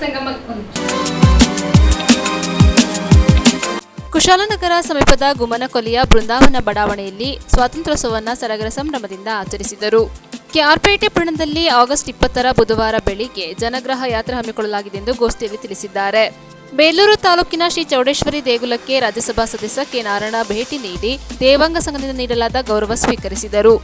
ಸಂಗಮ. ಕುಶಾಲನಗರ ಸಮೀಪದ ಗುಮ್ಮನಕೊಲ್ಲಿಯ ಬೃಂದಾವನ ಬಡಾವಣೆಯಲ್ಲಿ ಸ್ವಾತಂತ್ರ್ಯೋತ್ಸವವನ್ನು ಸಡಗರ ಸಂಭ್ರಮದಿಂದ ಆಚರಿಸಿದರು. ಕೆಆರ್ಪೇಟೆ ಪಟ್ಟಣದಲ್ಲಿ ಆಗಸ್ಟ್ 20ರ ಬುಧವಾರ ಬೆಳಿಗ್ಗೆ ಜನಗ್ರಹ ಯಾತ್ರೆ ಹಮ್ಮಿಕೊಳ್ಳಲಾಗಿದೆ ಎಂದು ಗೋಷ್ಠಿಯಲ್ಲಿ ತಿಳಿಸಿದ್ದಾರೆ. ಬೇಲೂರು ತಾಲೂಕಿನ ಶ್ರೀ ಚೌಡೇಶ್ವರಿ ದೇಗುಲಕ್ಕೆ ರಾಜ್ಯಸಭಾ ಸದಸ್ಯ ಕೆ ನಾರಾಯಣ ಭೇಟಿ ನೀಡಿ ದೇವಾಂಗ ಸಂಘದಿಂದ ನೀಡಲಾದ ಗೌರವ ಸ್ವೀಕರಿಸಿದರು.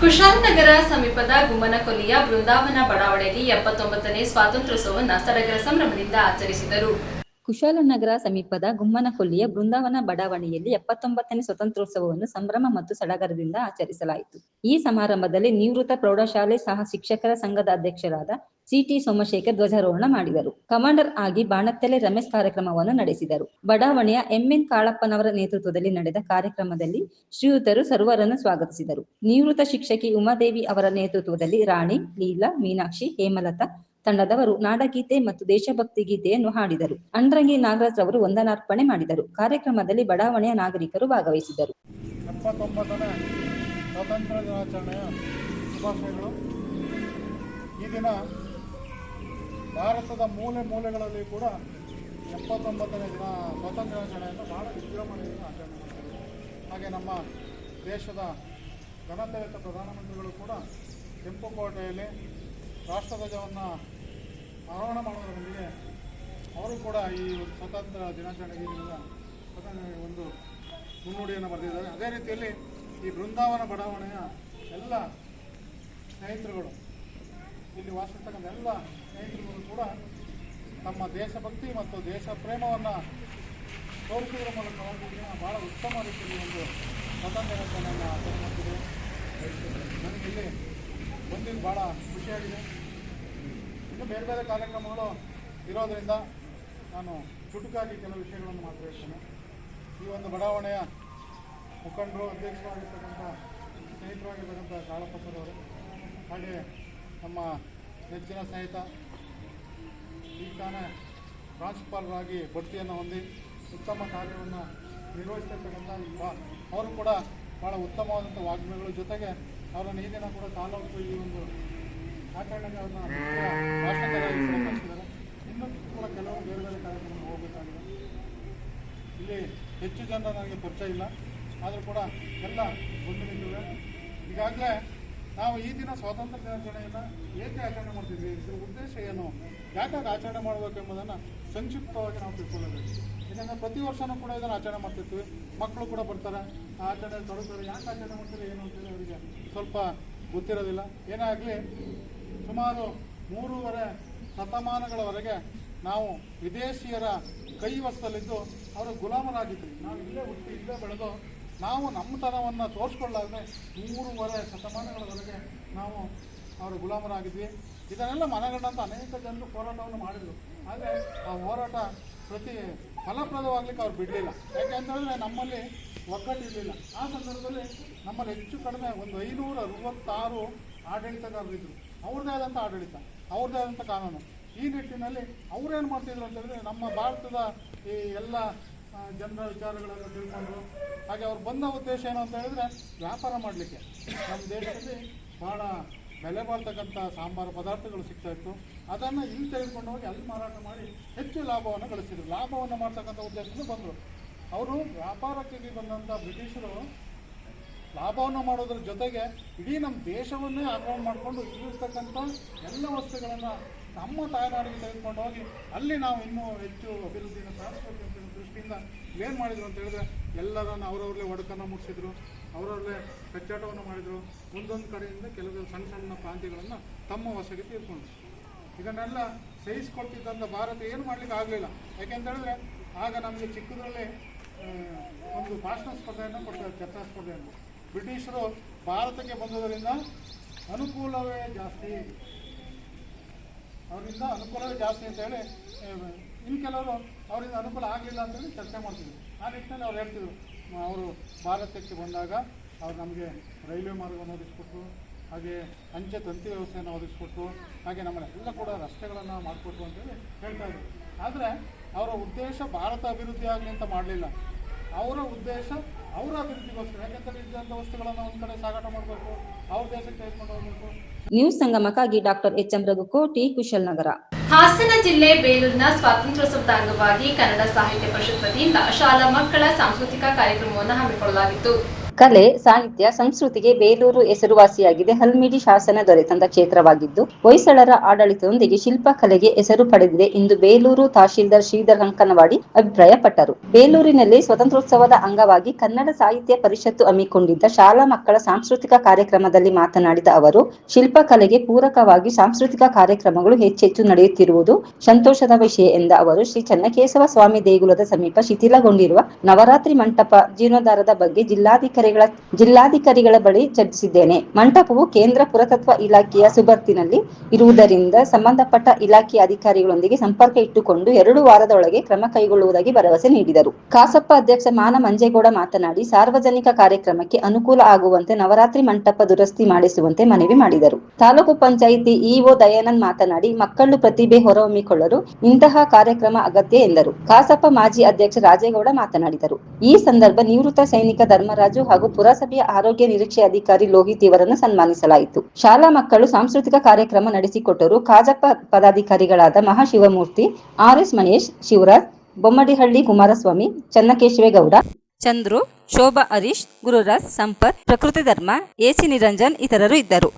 ಕುಶಾಲನಗರ ಸಮೀಪದ ಗುಮ್ಮನಕೊಲ್ಲಿಯ ಬೃಂದಾವನ ಬಡಾವಣೆಯಲ್ಲಿ 79ನೇ ಸ್ವಾತಂತ್ರ್ಯೋತ್ಸವವನ್ನು ಸಡಗರ ಸಂಭ್ರಮದಿಂದ ಆಚರಿಸಿದರು. ಕುಶಾಲನಗರ ಸಮೀಪದ ಗುಮ್ಮನಕೊಲ್ಲಿಯ ಬೃಂದಾವನ ಬಡಾವಣೆಯಲ್ಲಿ 79ನೇ ಸ್ವಾತಂತ್ರ್ಯೋತ್ಸವವನ್ನು ಸಂಭ್ರಮ ಮತ್ತು ಸಡಗರದಿಂದ ಆಚರಿಸಲಾಯಿತು. ಈ ಸಮಾರಂಭದಲ್ಲಿ ನಿವೃತ್ತ ಪ್ರೌಢಶಾಲೆ ಸಹ ಶಿಕ್ಷಕರ ಸಂಘದ ಅಧ್ಯಕ್ಷರಾದ ಸಿಟಿ ಸೋಮಶೇಖರ್ ಧ್ವಜಾರೋಹಣ ಮಾಡಿದರು. ಕಮಾಂಡರ್ ಆಗಿ ಬಾಣತ್ತೆಲೆ ರಮೇಶ್ ಕಾರ್ಯಕ್ರಮವನ್ನು ನಡೆಸಿದರು. ಬಡಾವಣೆಯ ಎಂಎನ್ ಕಾಳಪ್ಪನವರ ನೇತೃತ್ವದಲ್ಲಿ ನಡೆದ ಕಾರ್ಯಕ್ರಮದಲ್ಲಿ ಶ್ರೀಯುತರು ಸರ್ವರನ್ನು ಸ್ವಾಗತಿಸಿದರು. ನಿವೃತ್ತ ಶಿಕ್ಷಕಿ ಉಮಾದೇವಿ ಅವರ ನೇತೃತ್ವದಲ್ಲಿ ರಾಣಿ, ಲೀಲಾ, ಮೀನಾಕ್ಷಿ, ಹೇಮಲತಾ ತಂಡದವರು ನಾಡಗೀತೆ ಮತ್ತು ದೇಶಭಕ್ತಿ ಗೀತೆಯನ್ನು ಹಾಡಿದರು. ಅಂಡ್ರಂಗಿ ನಾಗರಾಜ್ ಅವರು ವಂದನಾರ್ಪಣೆ ಮಾಡಿದರು. ಕಾರ್ಯಕ್ರಮದಲ್ಲಿ ಬಡಾವಣೆಯ ನಾಗರಿಕರು ಭಾಗವಹಿಸಿದ್ದರು. 79ನೇ ಸ್ವಾತಂತ್ರ್ಯ ದಿನಾಚರಣೆಯ ಶುಭಾಶಯಗಳು. ಈ ದಿನ ಭಾರತದ ಮೂಲೆ ಮೂಲೆಗಳಲ್ಲಿ ಕೂಡ 79ನೇ ದಿನ ಸ್ವಾತಂತ್ರ್ಯ ದಿನಾಚರಣೆಯನ್ನು ಬಹಳ ವಿಜೃಂಭಣೆಯಿಂದ ಆಚರಣೆ ಮಾಡ್ತಾರೆ. ಹಾಗೆ ನಮ್ಮ ದೇಶದ ಘನತೆಯುತ ಪ್ರಧಾನಮಂತ್ರಿಗಳು ಕೂಡ ಕೆಂಪುಕೋಟೆಯಲ್ಲಿ ರಾಷ್ಟ್ರಧ್ವಜವನ್ನು ಆರೋಹಣ ಮಾಡೋದರೊಂದಿಗೆ ಅವರು ಕೂಡ ಈ ಸ್ವಾತಂತ್ರ್ಯ ದಿನಾಚರಣೆಗೆ ಒಂದು ಮುನ್ನುಡಿಯನ್ನು ಬರೆದಿದ್ದಾರೆ. ಅದೇ ರೀತಿಯಲ್ಲಿ ಈ ಬೃಂದಾವನ ಬಡಾವಣೆಯ ಎಲ್ಲ ಸ್ನೇಹಿತರುಗಳು, ಇಲ್ಲಿ ವಾಸಿಸ್ತಕ್ಕಂಥ ಎಲ್ಲ ಸ್ನೇಹಿತರುಗಳು ಕೂಡ ತಮ್ಮ ದೇಶಭಕ್ತಿ ಮತ್ತು ದೇಶ ಪ್ರೇಮವನ್ನು ತೋರಿಸುವುದರ ಮೂಲಕ ಭಾಳ ಉತ್ತಮ ರೀತಿಯಲ್ಲಿ ಒಂದು ಸ್ವಾತಂತ್ರ್ಯ ದಿನಾಚರಣೆಯನ್ನು ಆಚರಣೆ ಮಾಡ್ತಿದೆ. ನನಗೆ ಇಲ್ಲಿ ಬಂದಿದ್ದು ಭಾಳ ಖುಷಿಯಾಗಿದೆ. ಇನ್ನು ಬೇರೆ ಬೇರೆ ಕಾರ್ಯಕ್ರಮಗಳು ಇರೋದರಿಂದ ನಾನು ಚುಟುಕಾಗಿ ಕೆಲವು ವಿಷಯಗಳನ್ನು ಮಾತ್ರ ಹೇಳ್ತೇನೆ. ಈ ಒಂದು ಬಡಾವಣೆಯ ಮುಖಂಡರು, ಅಧ್ಯಕ್ಷರಾಗಿರ್ತಕ್ಕಂಥ ಸ್ನೇಹಿತರಾಗಿರ್ತಕ್ಕಂಥ ಕಾಳಪ್ಪನವರು, ಹಾಗೆ ನಮ್ಮ ನೆಚ್ಚಿನ ಸ್ನೇಹಿತ ಈಗ ತಾನೇ ಪ್ರಾಂಶುಪಾಲರಾಗಿ ಬಡ್ತಿಯನ್ನು ಹೊಂದಿ ಉತ್ತಮ ಕಾರ್ಯವನ್ನು ನಿರ್ವಹಿಸ್ತಿರ್ತಕ್ಕಂಥ ಅವರು ಕೂಡ ಭಾಳ ಉತ್ತಮವಾದಂಥ ವಾಗ್ಮಿಗಳ ಜೊತೆಗೆ ಅವರನ್ನು ಈ ದಿನ ಕೂಡ ತಾಲೂಕು ಈ ಒಂದು ಆಚರಣೆಗೆ ಅವ್ರನ್ನ ರಾಷ್ಟ್ರದಲ್ಲಿ ಸ್ವೀಕರಿಸಿದ್ದಾರೆ. ಇನ್ನೂ ಕೂಡ ಕೆಲವು ಬೇರೆ ಬೇರೆ ಕಾರ್ಯಕ್ರಮ ಹೋಗಬೇಕಾಗಿದೆ. ಇಲ್ಲಿ ಹೆಚ್ಚು ಜನ ನನಗೆ ಪರಿಚಯ ಇಲ್ಲ, ಆದರೂ ಕೂಡ ಎಲ್ಲ ಬಂದು ನಿಂತಿವೆ. ಈಗಾಗಲೇ ನಾವು ಈ ದಿನ ಸ್ವಾತಂತ್ರ್ಯ ದಿನಾಚರಣೆಯನ್ನು ಏಕೆ ಆಚರಣೆ ಮಾಡ್ತಿದ್ವಿ, ಇದರ ಉದ್ದೇಶ ಏನು, ಯಾಕಾಗಿ ಆಚರಣೆ ಮಾಡಬೇಕು ಎಂಬುದನ್ನು ಸಂಕ್ಷಿಪ್ತವಾಗಿ ನಾವು ತಿಳ್ಕೊಳ್ಳಬೇಕು. ಯಾಕಂದರೆ ಪ್ರತಿ ವರ್ಷವೂ ಕೂಡ ಇದನ್ನು ಆಚರಣೆ ಮಾಡ್ತಿರ್ತೀವಿ. ಮಕ್ಕಳು ಕೂಡ ಬರ್ತಾರೆ, ಆಚರಣೆಯಲ್ಲಿ ತೊಡಗ್ತಾರೆ. ಯಾಕೆ ಆಚರಣೆ ಮಾಡ್ತಾರೆ ಏನು ಅಂತೇಳಿ ಅವರಿಗೆ ಸ್ವಲ್ಪ ಗೊತ್ತಿರೋದಿಲ್ಲ. ಏನೇ ಆಗಲಿ, ಸುಮಾರು 3.5 ಶತಮಾನಗಳವರೆಗೆ ನಾವು ವಿದೇಶಿಯರ ಕೈವಶದಲ್ಲಿದ್ದು ಅವರ ಗುಲಾಮರಾಗಿದ್ವಿ. ನಾವು ಇಲ್ಲೇ ಹುಟ್ಟಿ ಇಲ್ಲೇ ಬೆಳೆದು ನಾವು ನಮ್ಮತನವನ್ನು ತೋರಿಸ್ಕೊಳ್ಳಾಗದೆ 3.5 ಶತಮಾನಗಳವರೆಗೆ ನಾವು ಅವರ ಗುಲಾಮರಾಗಿದ್ವಿ. ಇದನ್ನೆಲ್ಲ ಮನಗಂಡಂಥ ಅನೇಕ ಜನರು ಹೋರಾಟವನ್ನು ಮಾಡಿದರು. ಆದರೆ ಆ ಹೋರಾಟ ಫಲಪ್ರದವಾಗಲಿಕ್ಕೆ ಅವ್ರು ಬಿಡಲಿಲ್ಲ. ಯಾಕೆ ಅಂತೇಳಿದ್ರೆ ನಮ್ಮಲ್ಲಿ ಒಗ್ಗಟ್ಟಿರಲಿಲ್ಲ. ಆ ಸಂದರ್ಭದಲ್ಲಿ ನಮ್ಮಲ್ಲಿ ಹೆಚ್ಚು ಕಡಿಮೆ ಒಂದು 566 ಆಡಳಿತಗಾರರಿದ್ದರು. ಅವ್ರದ್ದೇ ಆದಂಥ ಆಡಳಿತ, ಅವ್ರದ್ದೇ ಆದಂಥ ಕಾನೂನು. ಈ ನಿಟ್ಟಿನಲ್ಲಿ ಅವರೇನು ಮಾಡ್ತಿದ್ರು ಅಂತೇಳಿದ್ರೆ ನಮ್ಮ ಭಾರತದ ಈ ಎಲ್ಲ ಜನರ ವಿಚಾರಗಳನ್ನು ತಿಳ್ಕೊಂಡ್ರು. ಹಾಗೆ ಅವ್ರು ಬಂದ ಉದ್ದೇಶ ಏನು ಅಂತ ಹೇಳಿದ್ರೆ ವ್ಯಾಪಾರ ಮಾಡಲಿಕ್ಕೆ. ನಮ್ಮ ದೇಶದಲ್ಲಿ ಭಾಳ ಬೆಲೆ ಬಾಳ್ತಕ್ಕಂಥ ಸಾಂಬಾರು ಪದಾರ್ಥಗಳು ಸಿಗ್ತಾಯಿತ್ತು. ಅದನ್ನು ಇಲ್ಲಿ ತೆಗೆದುಕೊಂಡು ಹೋಗಿ ಅಲ್ಲಿ ಮಾರಾಟ ಮಾಡಿ ಹೆಚ್ಚು ಲಾಭವನ್ನು ಗಳಿಸಿದ್ರು. ಲಾಭವನ್ನು ಮಾಡ್ತಕ್ಕಂಥ ಉದ್ದೇಶದಿಂದ ಬಂದರು. ಅವರು ವ್ಯಾಪಾರಕ್ಕೆ ಬಂದಂಥ ಬ್ರಿಟಿಷರು ಲಾಭವನ್ನು ಮಾಡೋದ್ರ ಜೊತೆಗೆ ಇಡೀ ನಮ್ಮ ದೇಶವನ್ನೇ ಆಕ್ರಮಣ ಮಾಡಿಕೊಂಡು ಇಲ್ಲಿರ್ತಕ್ಕಂಥ ಎಲ್ಲ ವಸ್ತುಗಳನ್ನು ನಮ್ಮ ತಾಯ್ನಾಡಿಗೆ ತೆಗೆದುಕೊಂಡು ಹೋಗಿ ಅಲ್ಲಿ ನಾವು ಇನ್ನೂ ಹೆಚ್ಚು ಅಭಿವೃದ್ಧಿಯನ್ನು ಸಾಧಿಸಬೇಕು ಅಂತ ದೃಷ್ಟಿಯಿಂದ ಏನು ಮಾಡಿದರು ಅಂತ ಹೇಳಿದ್ರೆ ಎಲ್ಲರನ್ನು ಅವರವ್ರಲ್ಲೇ ಒಡಕನ್ನು ಮುಟ್ಟಿಸಿದ್ರು, ಅವರವ್ರಲ್ಲೇ ಕಚ್ಚಾಟವನ್ನು ಮಾಡಿದರು. ಒಂದೊಂದು ಕಡೆಯಿಂದ ಕೆಲವು ಸಣ್ಣ ಸಣ್ಣ ಪ್ರಾಂತ್ಯಗಳನ್ನು ತಮ್ಮ ವಶಕ್ಕೆ ತೀರ್ಕೊಂಡ್ರು. ಇದನ್ನೆಲ್ಲ ಸಹಿಸ್ಕೊಳ್ತಿದ್ದಂಥ ಭಾರತ ಏನು ಮಾಡಲಿಕ್ಕೆ ಆಗಲಿಲ್ಲ. ಯಾಕೆಂತೇಳಿದ್ರೆ ಆಗ ನಮಗೆ ಚಿಕ್ಕದ್ರಲ್ಲಿ ಒಂದು ಭಾಷಣ ಸ್ಪರ್ಧೆಯನ್ನು ಕೊಡ್ತಾರೆ, ಚರ್ಚಾ ಸ್ಪರ್ಧೆಯನ್ನು. ಬ್ರಿಟಿಷರು ಭಾರತಕ್ಕೆ ಬಂದುದರಿಂದ ಅನುಕೂಲವೇ ಜಾಸ್ತಿ, ಅವರಿಂದ ಅನುಕೂಲವೇ ಜಾಸ್ತಿ ಅಂತೇಳಿ, ಇನ್ನು ಕೆಲವರು ಅವರಿಂದ ಅನುಕೂಲ ಆಗಲಿಲ್ಲ ಅಂತೇಳಿ ಚರ್ಚೆ ಮಾಡ್ತಿದ್ರು. ಆ ನಿಟ್ಟಿನಲ್ಲಿ ಅವ್ರು ಹೇಳ್ತಿದ್ರು, ಅವರು ಭಾರತಕ್ಕೆ ಬಂದಾಗ ಅವ್ರು ನಮಗೆ ರೈಲ್ವೆ ಮಾರ್ಗವನ್ನು ಒದಗಿಸ್ಕೊಟ್ರು, ಹಾಗೆ ಅಂಚೆ ತಂತಿ ವ್ಯವಸ್ಥೆಯನ್ನು ಒದಗಿಸ್ಕೊಟ್ರು, ಹಾಗೆ ನಮ್ಮನ್ನೆಲ್ಲ ಕೂಡ ರಸ್ತೆಗಳನ್ನು ಮಾಡಿಕೊಟ್ರು ಅಂತೇಳಿ ಹೇಳ್ತಾಯಿದ್ರು. ಆದರೆ ಅವರ ಉದ್ದೇಶ ಭಾರತ ಅಭಿವೃದ್ಧಿ ಆಗಲಿ ಅಂತ ಮಾಡಲಿಲ್ಲ. ಅವರ ಉದ್ದೇಶ ಅವರ ಅಭಿವೃದ್ಧಿಗೋಸ್ಕರ, ಯಾಕೆಂದರೆ ಇದ್ದಂಥ ವಸ್ತುಗಳನ್ನು ಒಂದು ಕಡೆ ಸಾಗಾಟ ಮಾಡಬೇಕು, ಅವ್ರ ದೇಶಕ್ಕೆ ತೆಗೆದುಕೊಂಡು ಹೋಗಬೇಕು. ನ್ಯೂಸ್ ಸಂಗಮಕ್ಕಾಗಿ doctor H M Raghukoti, Kushalnagar. Hassan ಜಿಲ್ಲೆ ಬೇಲೂರಿನ ಸ್ವಾತಂತ್ರ್ಯೋತ್ಸವದ ಅಂಗವಾಗಿ ಕನ್ನಡ ಸಾಹಿತ್ಯ ಪರಿಷತ್ ವತಿಯಿಂದ ಶಾಲಾ ಮಕ್ಕಳ ಸಾಂಸ್ಕೃತಿಕ ಕಾರ್ಯಕ್ರಮವನ್ನು ಹಮ್ಮಿಕೊಳ್ಳಲಾಗಿತ್ತು. ಕಲೆ, ಸಾಹಿತ್ಯ, ಸಂಸ್ಕೃತಿಗೆ ಬೇಲೂರು ಹೆಸರುವಾಸಿಯಾಗಿದೆ. ಹಲ್ಮಿಡಿ ಶಾಸನ ದೊರೆತಂತ ಕ್ಷೇತ್ರವಾಗಿದ್ದು ಹೊಯ್ಸಳರ ಆಡಳಿತದೊಂದಿಗೆ ಶಿಲ್ಪಕಲೆಗೆ ಹೆಸರು ಪಡೆದಿದೆ ಎಂದು ಬೇಲೂರು ತಹಶೀಲ್ದಾರ್ ಶ್ರೀಧರ್ ಕಂಕನವಾಡಿ ಅಭಿಪ್ರಾಯಪಟ್ಟರು. ಬೇಲೂರಿನಲ್ಲಿ ಸ್ವಾತಂತ್ರ್ಯೋತ್ಸವದ ಅಂಗವಾಗಿ ಕನ್ನಡ ಸಾಹಿತ್ಯ ಪರಿಷತ್ತು ಹಮ್ಮಿಕೊಂಡಿದ್ದ ಶಾಲಾ ಮಕ್ಕಳ ಸಾಂಸ್ಕೃತಿಕ ಕಾರ್ಯಕ್ರಮದಲ್ಲಿ ಮಾತನಾಡಿದ ಅವರು, ಶಿಲ್ಪಕಲೆಗೆ ಪೂರಕವಾಗಿ ಸಾಂಸ್ಕೃತಿಕ ಕಾರ್ಯಕ್ರಮಗಳು ಹೆಚ್ಚೆಚ್ಚು ನಡೆಯುತ್ತಿರುವುದು ಸಂತೋಷದ ವಿಷಯ ಎಂದ ಅವರು, ಶ್ರೀ ಚನ್ನಕೇಶವ ಸ್ವಾಮಿ ದೇಗುಲದ ಸಮೀಪ ಶಿಥಿಲಗೊಂಡಿರುವ ನವರಾತ್ರಿ ಮಂಟಪ ಜೀರ್ಣೋದ್ಧಾರದ ಬಗ್ಗೆ ಜಿಲ್ಲಾಧಿಕಾರಿಗಳ ಬಳಿ ಚರ್ಚಿಸಿದ್ದೇನೆ. ಮಂಟಪವು ಕೇಂದ್ರ ಪುರಾತತ್ವ ಇಲಾಖೆಯ ಸುಬರ್ತಿನಲ್ಲಿ ಇರುವುದರಿಂದ ಸಂಬಂಧಪಟ್ಟ ಇಲಾಖೆಯ ಅಧಿಕಾರಿಗಳೊಂದಿಗೆ ಸಂಪರ್ಕ ಇಟ್ಟುಕೊಂಡು 2 ವಾರದೊಳಗೆ ಕ್ರಮ ಕೈಗೊಳ್ಳುವುದಾಗಿ ಭರವಸೆ ನೀಡಿದರು. ಕಸಾಪ ಅಧ್ಯಕ್ಷ ಮಾನ ಮಂಜೇಗೌಡ ಮಾತನಾಡಿ, ಸಾರ್ವಜನಿಕ ಕಾರ್ಯಕ್ರಮಕ್ಕೆ ಅನುಕೂಲ ಆಗುವಂತೆ ನವರಾತ್ರಿ ಮಂಟಪ ದುರಸ್ತಿ ಮಾಡಿಸುವಂತೆ ಮನವಿ ಮಾಡಿದರು. ತಾಲೂಕು ಪಂಚಾಯಿತಿ ಇಒ ದಯಾನಂದ್ ಮಾತನಾಡಿ, ಮಕ್ಕಳು ಪ್ರತಿಭೆ ಹೊರಹೊಮ್ಮಿಕೊಳ್ಳಲು ಇಂತಹ ಕಾರ್ಯಕ್ರಮ ಅಗತ್ಯ ಎಂದರು. ಕಸಾಪ ಮಾಜಿ ಅಧ್ಯಕ್ಷ ರಾಜೇಗೌಡ ಮಾತನಾಡಿದರು. ಈ ಸಂದರ್ಭ ನಿವೃತ್ತ ಸೈನಿಕ ಧರ್ಮರಾಜು ಹಾಗೂ ಪುರಸಭೆಯ ಆರೋಗ್ಯ ನಿರೀಕ್ಷೆ ಅಧಿಕಾರಿ ಲೋಹಿತ್ ಇವರನ್ನು ಸನ್ಮಾನಿಸಲಾಯಿತು. ಶಾಲಾ ಮಕ್ಕಳು ಸಾಂಸ್ಕೃತಿಕ ಕಾರ್ಯಕ್ರಮ ನಡೆಸಿಕೊಟ್ಟರು. ಕಸಾಪ ಪದಾಧಿಕಾರಿಗಳಾದ ಮಹಾಶಿವಮೂರ್ತಿ, ಆರ್ಎಸ್ ಮಹೇಶ್, ಶಿವರಾಜ್, ಬೊಮ್ಮಡಿಹಳ್ಳಿ ಕುಮಾರಸ್ವಾಮಿ, ಚನ್ನಕೇಶವೇಗೌಡ, ಚಂದ್ರು, ಶೋಭಾ ಹರೀಶ್, ಗುರುರಾಜ್, ಸಂಪತ್, ಪ್ರಕೃತಿ ಧರ್ಮ, ಎಸಿ ನಿರಂಜನ್ ಇತರರು ಇದ್ದರು.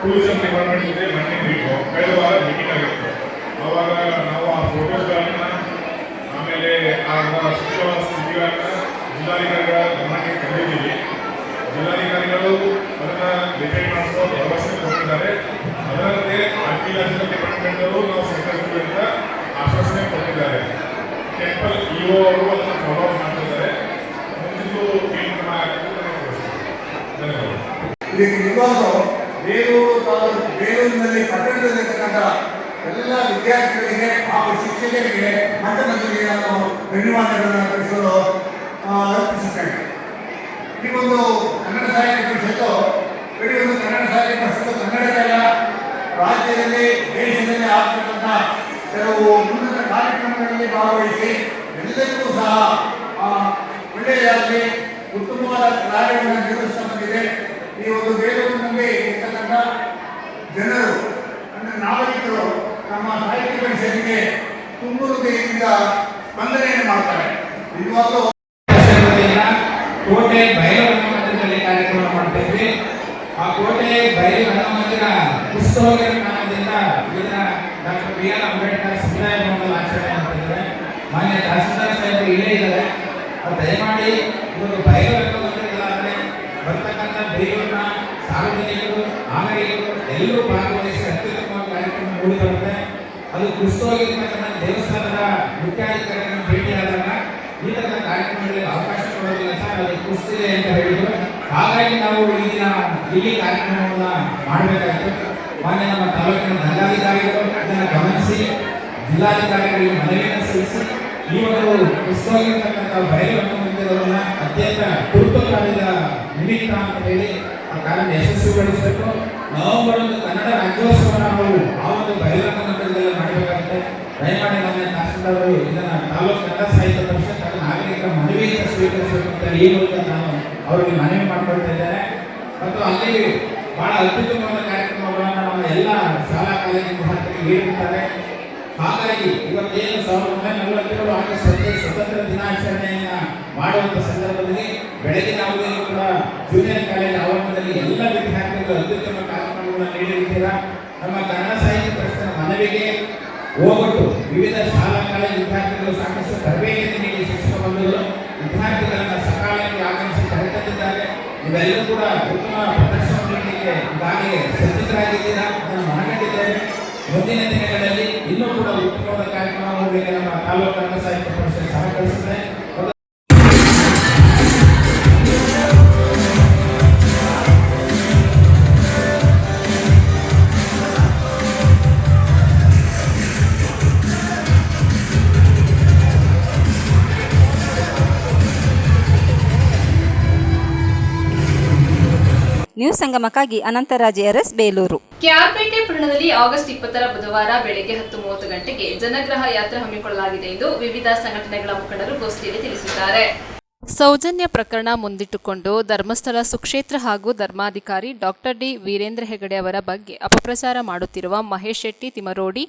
ಟೂರಿಸಂ ಡಿಪಾರ್ಟ್ಮೆಂಟ್ ಜೊತೆ ಕಳೆದ ವಾರ ಮೀಟಿಂಗ್ ಆಗಿತ್ತು. ಆವಾಗ ನಾವು ಆ ಫೋಟೋಸ್ಗಳನ್ನ ಆಮೇಲೆ ಆ ಶಿಕ್ಷಣ ಸ್ಥಿತಿಗಳನ್ನ ಜಿಲ್ಲಾಧಿಕಾರಿಗಳ ಗಮನಕ್ಕೆ ತಂದಿದ್ದೀವಿ. ಜಿಲ್ಲಾಧಿಕಾರಿಗಳು ಅದನ್ನು ಡಿಸೈಡ್ ಮಾಡಿಸೋ ಭರವಸೆ ಕೊಟ್ಟಿದ್ದಾರೆ. ಅದರಂತೆ ಆರ್ಕಿಯಾಲಜಿಕಲ್ ಡಿಪಾರ್ಟ್ಮೆಂಟವರು ನಾವು ಸರ್ಕಾರದಿಂದ ಆಶ್ವಾಸನೆ ಕೊಟ್ಟಿದ್ದಾರೆ. ಟೆಂಪಲ್ ಇಒ ಅವರು ಅದನ್ನು ಫಾಲೋ ಅಪ್ ಮಾಡ್ತಿದ್ದಾರೆ. ಮುಂದಿನ ಏನು ಕ್ರಮ ಆಗುತ್ತೆ ಧನ್ಯವಾದ. ಬೇಲೂರಿನಲ್ಲಿ ಪಟ್ಟಣದಲ್ಲಿರ್ತಕ್ಕಂಥ ಎಲ್ಲ ವಿದ್ಯಾರ್ಥಿಗಳಿಗೆ ಹಾಗೂ ಶಿಕ್ಷಕರಿಗೆ ಮಟ್ಟ ಮಟ್ಟಕ್ಕೆ ನಾನು ಧನ್ಯವಾದಗಳನ್ನು ಅರ್ಪಿಸಲು ಅರ್ಪಿಸುತ್ತೇನೆ. ಈ ಒಂದು ಕನ್ನಡ ಸಾಹಿತ್ಯ ಪರಿಷತ್ತು ಇಡೀ ಒಂದು ಕನ್ನಡ ಸಾಹಿತ್ಯ ಪರಿಷತ್ತು ಕನ್ನಡದಲ್ಲ, ರಾಜ್ಯದಲ್ಲಿ ದೇಶದಲ್ಲಿ ಆಗ್ತಕ್ಕಂಥ ಕೆಲವು ಉನ್ನತ ಕಾರ್ಯಕ್ರಮಗಳಲ್ಲಿ ಭಾಗವಹಿಸಿ ಎಲ್ಲರಿಗೂ ಸಹ ಒಳ್ಳೆಯದಾಗಿ ಉತ್ತಮವಾದ ಕಾರ್ಯವನ್ನು ನಿರ್ವಹಿಸ್ತಾ ಬಂದಿದೆ. ಈ ಒಂದು ಬೇಲೂರಿನಲ್ಲಿ ಇರ್ತಕ್ಕಂಥ ಜನರು ಅಂದರೆ ನಾಗರಿಕರು ನಮ್ಮ ಸಾಹಿತ್ಯ ಪರಿಷತ್ತಿಗೆ ತುಂಬ ಹೃದಯದಿಂದ ಸ್ಪಂದನೆಯನ್ನು ಮಾಡ್ತಾರೆ. ನಿಜವಾಗ್ಲೂ ಕೋಟೆ ಭೈರವ ಮಂದಿರದಲ್ಲಿ ಕಾರ್ಯಕ್ರಮ ಮಾಡ್ತಾ ಇದ್ವಿ. ಆ ಕೋಟೆ ಭೈರವ ಮಂದಿರ ಪುಸ್ತಕಗಳ ಕಾರಣದಿಂದ ಇದನ್ನ ಡಾಕ್ಟರ್ ಬಿ.ಆರ್. ಅಂಬೇಡ್ಕರ್ ಸಮುದಾಯ ಭವನದಲ್ಲಿ ಆಚರಣೆ ಮಾಡ್ತಾ ಇದ್ದಾರೆ. ಮಾನ್ಯ ತಹಸೀಲ್ದಾರ್ ಸಾಹೇಬರು ಇಲ್ಲೇ ಇದ್ದಾರೆ. ದಯಮಾಡಿ ಇದೊಂದು ಭೈರವ ಮಂದಿರಗಳಾದರೆ ಬರ್ತಕ್ಕಂಥ ಬೇಲೂರಿನ ಸಾರ್ವಜನಿಕರು, ನಾಗರಿಕರು ಎಲ್ಲರೂ ಭಾಗವಹಿಸಿ ಅತ್ಯುತ್ತಮವಾಗಿ ಕಾರ್ಯಕ್ರಮ ಮೂಡಿ ಬರುತ್ತೆ. ಅದು ಕುಸಿತೋಗಿರ್ತಕ್ಕಂಥ ದೇವಸ್ಥಾನದ ಮುಖ್ಯಾಧಿಕಾರಿಗಳನ್ನು ಭೇಟಿಯಾದಾಗ ಈ ಥರದ ಕಾರ್ಯಕ್ರಮಗಳಿಗೆ ಅವಕಾಶ ಕೊಡೋದಿಲ್ಲ ಸರ್, ಅದು ಕುಸಿತಿದೆ ಅಂತ ಹೇಳಿದ್ರು. ಹಾಗಾಗಿ ನಾವು ಇಲ್ಲಿ ಕಾರ್ಯಕ್ರಮವನ್ನು ಮಾಡಬೇಕಾಯಿತು. ಮಾನ್ಯ ನಮ್ಮ ತಾಲೂಕಿನ ದಂಡಾಧಿಕಾರಿಗಳು ಇದನ್ನು ಗಮನಿಸಿ ಜಿಲ್ಲಾಧಿಕಾರಿಗಳಿಗೆ ಮನವಿಯನ್ನು ಸಲ್ಲಿಸಿ ಈ ಒಂದು ಕುಸಿತೋಗಿರ್ತಕ್ಕಂಥ ಭೈರವ ಮಂದಿರವನ್ನು ಅತ್ಯಂತ ತುರ್ತು ಕಾರ್ಯದ ನಿಮಿತ್ತ ಅಂತ ಹೇಳಿ ಆ ಕಾರ್ಯ ಯಶಸ್ವಿಗೊಳಿಸಬೇಕು. ನವೆಂಬರ್ 1 ಕನ್ನಡ ರಾಜ್ಯೋತ್ಸವ ನಾವು ಆ ಒಂದು ಭೈರವ ಮಂದಿರದಲ್ಲಿ ಮಾಡಬೇಕಾಗುತ್ತೆ. ದಯಮಾಡಿ ನಮ್ಮ ತಹಸೀಲ್ದಾರರು ಇದನ್ನು ತಾಲೂಕು ಕನ್ನಡ ಸಾಹಿತ್ಯ ಪರಿಷತ್ ಹಾಗೂ ನಾಗರಿಕರ ಮನವಿಯಿಂದ ಸ್ವೀಕರಿಸಬೇಕು ಅಂತ ಈ ಮೂಲಕ ನಾನು ಅವರಿಗೆ ಮನವಿ ಮಾಡಿಕೊಳ್ತಾ ಇದ್ದೇನೆ. ಮತ್ತು ಅಲ್ಲಿ ಬಹಳ ಅತ್ಯುತ್ತಮವಾದ ಕಾರ್ಯಕ್ರಮಗಳನ್ನು ನಮ್ಮ ಎಲ್ಲ ಶಾಲಾ ಕಾಲೇಜಿನ ವಿದ್ಯಾರ್ಥಿಗಳು ನೀಡುತ್ತಾರೆ. ಹಾಗಾಗಿ ಇವತ್ತೇನು 1947 ಆಗಸ್ಟ್ 15 ಸ್ವತಂತ್ರ ದಿನಾಚರಣೆಯನ್ನ ಮಾಡುವಂಥ ಸಂದರ್ಭದಲ್ಲಿ ಬೆಳಗಿನ ಅವಧಿಯಲ್ಲಿ ಕೂಡ ಜೂನಿಯರ್ ಕಾಲೇಜ್ ಆವರಣದಲ್ಲಿ ಎಲ್ಲ ವಿದ್ಯಾರ್ಥಿಗಳು ಅತ್ಯುತ್ತಮ ಕಾರ್ಯಕ್ರಮಗಳನ್ನು ನೀಡಿರುತ್ತೀರಾ. ನಮ್ಮ ಕನ್ನಡ ಸಾಹಿತ್ಯ ಪರಿಷತ್ತಿನ ಮನವಿಗೆ ಹೋಗ್ಬಿಟ್ಟು ವಿವಿಧ ಶಾಲಾ ಕಾಲೇಜು ವಿದ್ಯಾರ್ಥಿಗಳು ಸಾಕಷ್ಟು ತರಬೇತಿ ನೀಡಿ ಶಿಕ್ಷಕ ಬಂಧುಗಳು ವಿದ್ಯಾರ್ಥಿಗಳನ್ನು ಸಕಾಲಕ್ಕೆ ಆಗಮಿಸಿ ಕರೆತಂದಿದ್ದಾರೆ. ಇವೆಲ್ಲರೂ ಕೂಡ ಉತ್ತಮ ಪ್ರದರ್ಶನ ನೀಡಲಿಕ್ಕೆ ಈಗಾಗಲೇ ಸಜ್ಜಿತರಾಗಿದ್ದೀರಾ, ಅದನ್ನು ಮನಗಂಡಿದ್ದೇವೆ. ಮುಂದಿನ ದಿನಗಳಲ್ಲಿ ಇನ್ನೂ ಕೂಡ ಉತ್ತಮವಾದ ಕಾರ್ಯಕ್ರಮಗಳಿಗೆ ನಮ್ಮ ತಾಲೂಕು ಕನ್ನಡ ಸಾಹಿತ್ಯ ಪರಿಷತ್ ಸಹಕರಿಸಿದೆ. ನ್ಯೂಸ್ ಸಂಗಮಕ್ಕಾಗಿ ಅನಂತರಾಜ್ ಅರಸ್, ಬೇಲೂರು. ಕೆಆರ್ಪೇಟೆ ಪಟ್ಟಣದಲ್ಲಿ ಆಗಸ್ಟ್ 20ರ ಬುಧವಾರ ಬೆಳಗ್ಗೆ 10:30 ಗಂಟೆಗೆ ಜನಗ್ರಹ ಯಾತ್ರೆ ಹಮ್ಮಿಕೊಳ್ಳಲಾಗಿದೆ ಎಂದು ವಿವಿಧ ಸಂಘಟನೆಗಳ ಮುಖಂಡರು ಗೋಷ್ಠಿಯಲ್ಲಿ ತಿಳಿಸಿದ್ದಾರೆ. ಸೌಜನ್ಯ ಪ್ರಕರಣ ಮುಂದಿಟ್ಟುಕೊಂಡು ಧರ್ಮಸ್ಥಳ ಸುಕ್ಷೇತ್ರ ಹಾಗೂ ಧರ್ಮಾಧಿಕಾರಿ ಡಾಕ್ಟರ್ ಡಿ ವೀರೇಂದ್ರ ಹೆಗಡೆ ಅವರ ಬಗ್ಗೆ ಅಪಪ್ರಚಾರ ಮಾಡುತ್ತಿರುವ ಮಹೇಶ್ ಶೆಟ್ಟಿ ತಿಮರೋಡಿ,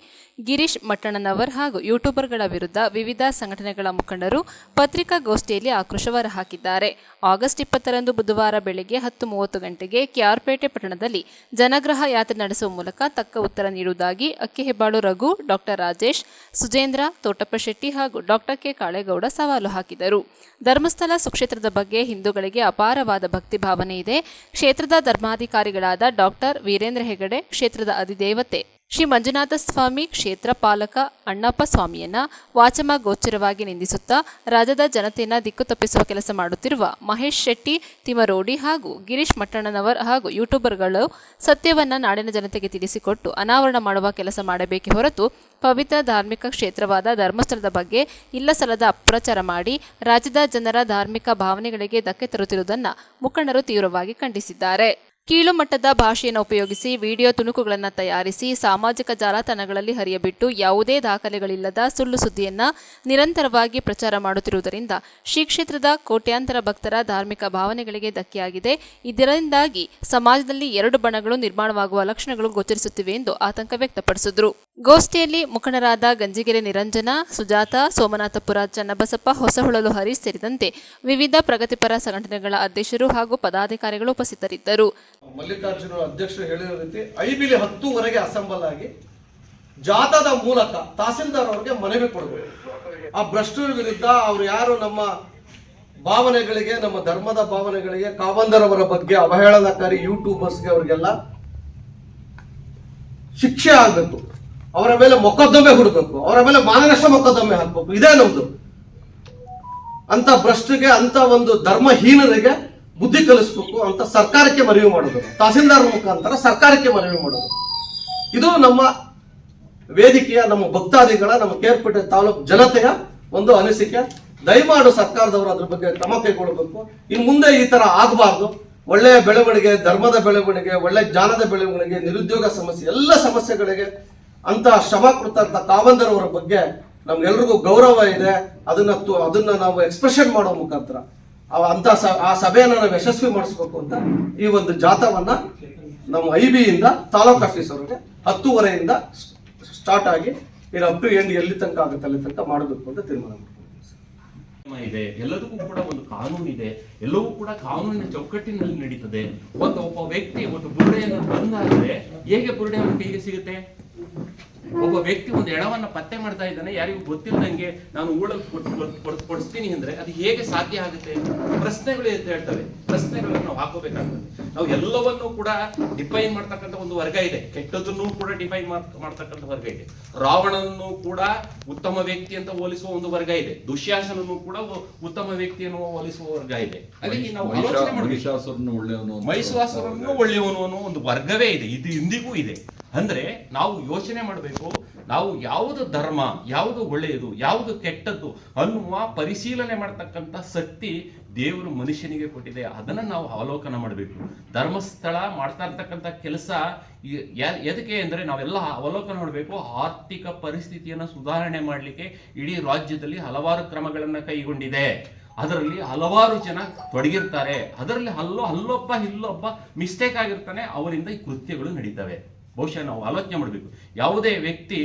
ಗಿರೀಶ್ ಮಟ್ಟಣ್ಣನವರ್ ಹಾಗೂ ಯೂಟ್ಯೂಬರ್ಗಳ ವಿರುದ್ಧ ವಿವಿಧ ಸಂಘಟನೆಗಳ ಮುಖಂಡರು ಪತ್ರಿಕಾಗೋಷ್ಠಿಯಲ್ಲಿ ಆಕ್ರೋಶ ಹೊರಹಾಕಿದ್ದಾರೆ. ಆಗಸ್ಟ್ 20ರಂದು ಬುಧವಾರ ಬೆಳಗ್ಗೆ 10:30 ಗಂಟೆಗೆ ಕೆಆರ್ಪೇಟೆ ಪಟ್ಟಣದಲ್ಲಿ ಜನಗ್ರಹ ಯಾತ್ರೆ ನಡೆಸುವ ಮೂಲಕ ತಕ್ಕ ಉತ್ತರ ನೀಡುವುದಾಗಿ ಅಕ್ಕಿಹೆಬ್ಬಾಳು ರಘು, ಡಾಕ್ಟರ್ ರಾಜೇಶ್, ಸುಜೇಂದ್ರ, ತೋಟಪ್ಪ ಶೆಟ್ಟಿ ಹಾಗೂ ಡಾಕ್ಟರ್ ಕೆ ಕಾಳೇಗೌಡ ಸವಾಲು ಹಾಕಿದರು. ಧರ್ಮಸ್ಥಳ ಸುಕ್ಷೇತ್ರದ ಬಗ್ಗೆ ಹಿಂದೂಗಳಿಗೆ ಅಪಾರವಾದ ಭಕ್ತಿ ಭಾವನೆ ಇದೆ. ಕ್ಷೇತ್ರದ ಧರ್ಮಾಧಿಕಾರಿಗಳಾದ ಡಾಕ್ಟರ್ ವೀರೇಂದ್ರ ಹೆಗಡೆ, ಕ್ಷೇತ್ರದ ಅಧಿದೇವತೆ ಶ್ರೀ ಮಂಜುನಾಥ ಸ್ವಾಮಿ, ಕ್ಷೇತ್ರ ಪಾಲಕ ಅಣ್ಣಪ್ಪ ಸ್ವಾಮಿಯನ್ನ ವಾಚಮ ಗೋಚರವಾಗಿ ನಿಂದಿಸುತ್ತಾ ರಾಜ್ಯದ ಜನತೆಯನ್ನ ದಿಕ್ಕು ತಪ್ಪಿಸುವ ಕೆಲಸ ಮಾಡುತ್ತಿರುವ ಮಹೇಶ್ ಶೆಟ್ಟಿ ತಿಮರೋಡಿ ಹಾಗೂ ಗಿರೀಶ್ ಮಟ್ಟಣ್ಣನವರ್ ಹಾಗೂ ಯೂಟ್ಯೂಬರ್ಗಳು ಸತ್ಯವನ್ನ ನಾಡಿನ ಜನತೆಗೆ ತಿಳಿಸಿಕೊಟ್ಟು ಅನಾವರಣ ಮಾಡುವ ಕೆಲಸ ಮಾಡಬೇಕೇ ಹೊರತು ಪವಿತ್ರ ಧಾರ್ಮಿಕ ಕ್ಷೇತ್ರವಾದ ಧರ್ಮಸ್ಥಳದ ಬಗ್ಗೆ ಇಲ್ಲಸಲ್ಲದ ಅಪಪ್ರಚಾರ ಮಾಡಿ ರಾಜ್ಯದ ಜನರ ಧಾರ್ಮಿಕ ಭಾವನೆಗಳಿಗೆ ಧಕ್ಕೆ ತರುತ್ತಿರುವುದನ್ನು ಮುಖಂಡರು ತೀವ್ರವಾಗಿ ಖಂಡಿಸಿದ್ದಾರೆ. ಕೀಳು ಮಟ್ಟದ ಭಾಷೆಯನ್ನು ಉಪಯೋಗಿಸಿ ವಿಡಿಯೋ ತುಣುಕುಗಳನ್ನು ತಯಾರಿಸಿ ಸಾಮಾಜಿಕ ಜಾಲತಾಣಗಳಲ್ಲಿ ಹರಿಯಬಿಟ್ಟು ಯಾವುದೇ ದಾಖಲೆಗಳಿಲ್ಲದ ಸುಳ್ಳು ಸುದ್ದಿಯನ್ನು ನಿರಂತರವಾಗಿ ಪ್ರಚಾರ ಮಾಡುತ್ತಿರುವುದರಿಂದ ಶ್ರೀ ಕ್ಷೇತ್ರದ ಕೋಟ್ಯಾಂತರ ಭಕ್ತರ ಧಾರ್ಮಿಕ ಭಾವನೆಗಳಿಗೆ ಧಕ್ಕೆಯಾಗಿದೆ. ಇದರಿಂದಾಗಿ ಸಮಾಜದಲ್ಲಿ ಎರಡು ಬಣಗಳು ನಿರ್ಮಾಣವಾಗುವ ಲಕ್ಷಣಗಳು ಗೋಚರಿಸುತ್ತಿವೆ ಎಂದು ಆತಂಕ ವ್ಯಕ್ತಪಡಿಸಿದರು. ಗೋಷ್ಠಿಯಲ್ಲಿ ಮುಖಂಡರಾದ ಗಂಜಿಗೆರೆ ನಿರಂಜನ, ಸುಜಾತ, ಸೋಮನಾಥಪುರ ಚನ್ನಬಸಪ್ಪ, ಹೊಸಹೊಳಲು ಹರೀಶ್ ಸೇರಿದಂತೆ ವಿವಿಧ ಪ್ರಗತಿಪರ ಸಂಘಟನೆಗಳ ಅಧ್ಯಕ್ಷರು ಹಾಗೂ ಪದಾಧಿಕಾರಿಗಳು ಉಪಸ್ಥಿತರಿದ್ದರು. ಮಲ್ಲಿಕಾರ್ಜುನ ಅಧ್ಯಕ್ಷರು ಹೇಳಿರೋ ರೀತಿ ಐಬಿಲಿ 10:00ವರೆಗೆ ಅಸೆಂಬಲ್ ಆಗಿ ಜಾಥಾದ ಮೂಲಕ ತಹಸೀಲ್ದಾರ್ ಅವರಿಗೆ ಮನವಿ ಕೊಡಬೇಕು. ಆ ಭ್ರಷ್ಟರ ವಿರುದ್ಧ ಅವರು ಯಾರು ನಮ್ಮ ಭಾವನೆಗಳಿಗೆ, ನಮ್ಮ ಧರ್ಮದ ಭಾವನೆಗಳಿಗೆ, ಕಾವಂದರವರ ಬಗ್ಗೆ ಅವಹೇಳನಕಾರಿ ಯೂಟ್ಯೂಬರ್ಸ್ಗೆ ಅವರಿಗೆಲ್ಲ ಶಿಕ್ಷೆ ಆಗಬೇಕು. ಅವರ ಮೇಲೆ ಮೊಕದ್ದಮೆ ಹುಡಬೇಕು, ಅವರ ಮೇಲೆ ಮಾನನಷ್ಟ ಮೊಕದ್ದಮೆ ಹಾಕಬೇಕು. ಇದೇ ನಮ್ದು. ಅಂತ ಭ್ರಷ್ಟರಿಗೆ, ಅಂತ ಒಂದು ಧರ್ಮಹೀನರಿಗೆ ಬುದ್ಧಿ ಕಲಿಸ್ಬೇಕು ಅಂತ ಸರ್ಕಾರಕ್ಕೆ ಮನವಿ ಮಾಡೋದು, ತಹಸೀಲ್ದಾರ್ ಮುಖಾಂತರ ಸರ್ಕಾರಕ್ಕೆ ಮನವಿ ಮಾಡೋದು. ಇದು ನಮ್ಮ ವೇದಿಕೆಯ, ನಮ್ಮ ಭಕ್ತಾದಿಗಳ, ನಮ್ಮ ಕೇರ್ಪೇಟೆ ತಾಲೂಕು ಜನತೆಯ ಒಂದು ಅನಿಸಿಕೆ. ದಯಮಾಡು ಸರ್ಕಾರದವರು ಅದ್ರ ಬಗ್ಗೆ ಕ್ರಮ ಕೈಗೊಳ್ಳಬೇಕು. ಇನ್ನು ಮುಂದೆ ಈ ತರ ಆಗಬಾರ್ದು. ಒಳ್ಳೆಯ ಬೆಳವಣಿಗೆ, ಧರ್ಮದ ಬೆಳವಣಿಗೆ, ಒಳ್ಳೆ ಜ್ಞಾನದ ಬೆಳವಣಿಗೆ, ನಿರುದ್ಯೋಗ ಸಮಸ್ಯೆ, ಎಲ್ಲ ಸಮಸ್ಯೆಗಳಿಗೆ ಅಂತ ಶ್ರಮ ಕೊಡ್ತಂತ ಕಾವಂದರವರ ಬಗ್ಗೆ ನಮ್ಗೆಲ್ರಿಗೂ ಗೌರವ ಇದೆ. ಅದನ್ನ ನಾವು ಎಕ್ಸ್ಪ್ರೆಷನ್ ಮಾಡೋ ಮುಖಾಂತರ ಆ ಸಭೆಯನ್ನ ನಾವು ಯಶಸ್ವಿ ಮಾಡಿಸ್ಬೇಕು ಅಂತ ಈ ಒಂದು ಜಾಥಾವನ್ನ ನಮ್ಮ ಐಬಿಯಿಂದ ತಾಲೂಕ್ ಆಫೀಸ್ ಅವರಿಗೆ 10:30ಯಿಂದ ಸ್ಟಾರ್ಟ್ ಆಗಿ ಅಪ್ ಟು ಎಂಡ್ ಎಲ್ಲಿ ತನಕ ಆಗುತ್ತೆ ಅಲ್ಲಿ ತನಕ ಮಾಡಬೇಕು ಅಂತ ತೀರ್ಮಾನ ಇದೆ. ಎಲ್ಲದಕ್ಕೂ ಕೂಡ ಒಂದು ಕಾನೂನು ಇದೆ. ಎಲ್ಲವೂ ಕೂಡ ಕಾನೂನಿನ ಚೌಕಟ್ಟಿನಲ್ಲಿ ನಡೀತದೆ. ಒಬ್ಬ ವ್ಯಕ್ತಿ ಒಂದು ಬುರುಡೆಯನ್ನು ತಂದಾದ್ರೆ ಹೇಗೆ ಬುರುಡೆ ಅವನ ಕೈಗೆ ಸಿಗುತ್ತೆ? ಒಬ್ಬ ವ್ಯಕ್ತಿ ಒಂದು ಎಣವನ್ನ ಪತ್ತೆ ಮಾಡ್ತಾ ಇದ್ದಾನೆ, ಯಾರಿಗೂ ಗೊತ್ತಿಲ್ಲದಂಗೆ ನಾನು ಊಳಲ್ಲಿ ಕೊಡಿಸ್ತೀನಿ ಅಂದ್ರೆ ಅದು ಹೇಗೆ ಸಾಧ್ಯ ಆಗುತ್ತೆ? ಪ್ರಶ್ನೆಗಳು ಅಂತ ಹೇಳ್ತವೆ. ಪ್ರಶ್ನೆಗಳನ್ನು ನಾವು ಹಾಕೋಬೇಕಾಗ್ತದೆ. ನಾವು ಎಲ್ಲವನ್ನೂ ಕೂಡ ಡಿಫೈನ್ ಮಾಡ್ತಕ್ಕಂಥ ಒಂದು ವರ್ಗ ಇದೆ. ಕೆಟ್ಟದನ್ನು ಕೂಡ ಡಿಫೈನ್ ಮಾಡ್ತಕ್ಕಂಥ ವರ್ಗ ಇದೆ. ರಾವಣನನ್ನು ಕೂಡ ಉತ್ತಮ ವ್ಯಕ್ತಿ ಅಂತ ಹೋಲಿಸುವ ಒಂದು ವರ್ಗ ಇದೆ. ದುಶ್ಯಾಸನನ್ನು ಕೂಡ ಉತ್ತಮ ವ್ಯಕ್ತಿಯನ್ನು ಹೋಲಿಸುವ ವರ್ಗ ಇದೆ. ಹಾಗಾಗಿ ನಾವು ಮಹಿಷಾಸುರನ್ನು ಒಳ್ಳೆಯವನು ಅನ್ನೋ ಒಂದು ವರ್ಗವೇ ಇದೆ. ಇದು ಇಂದಿಗೂ ಇದೆ. ಅಂದ್ರೆ ನಾವು ಯೋಚನೆ ಮಾಡಬೇಕು, ನಾವು ಯಾವುದು ಧರ್ಮ, ಯಾವುದು ಒಳ್ಳೆಯದು, ಯಾವುದು ಕೆಟ್ಟದ್ದು ಅನ್ನುವ ಪರಿಶೀಲನೆ ಮಾಡ್ತಕ್ಕಂಥ ಶಕ್ತಿ ದೇವರು ಮನುಷ್ಯನಿಗೆ ಕೊಟ್ಟಿದೆ. ಅದನ್ನ ನಾವು ಅವಲೋಕನ ಮಾಡಬೇಕು. ಧರ್ಮಸ್ಥಳ ಮಾಡ್ತಾ ಇರ್ತಕ್ಕಂಥ ಕೆಲಸ ಎದಕ್ಕೆ ಅಂದ್ರೆ ನಾವೆಲ್ಲ ಅವಲೋಕನ ಮಾಡಬೇಕು. ಆರ್ಥಿಕ ಪರಿಸ್ಥಿತಿಯನ್ನು ಸುಧಾರಣೆ ಮಾಡಲಿಕ್ಕೆ ಇಡೀ ರಾಜ್ಯದಲ್ಲಿ ಹಲವಾರು ಕ್ರಮಗಳನ್ನ ಕೈಗೊಂಡಿದೆ. ಅದರಲ್ಲಿ ಹಲವಾರು ಜನ ತೊಡಗಿರ್ತಾರೆ. ಅದರಲ್ಲಿ ಇಲ್ಲೊಬ್ಬ ಮಿಸ್ಟೇಕ್ ಆಗಿರ್ತಾನೆ, ಅವರಿಂದ ಈ ಕೃತ್ಯಗಳು ನಡೀತವೆ. ಬಹುಶಃ ನಾವು ಆಲೋಚನೆ ಮಾಡಬೇಕು. ಯಾವುದೇ ವ್ಯಕ್ತಿ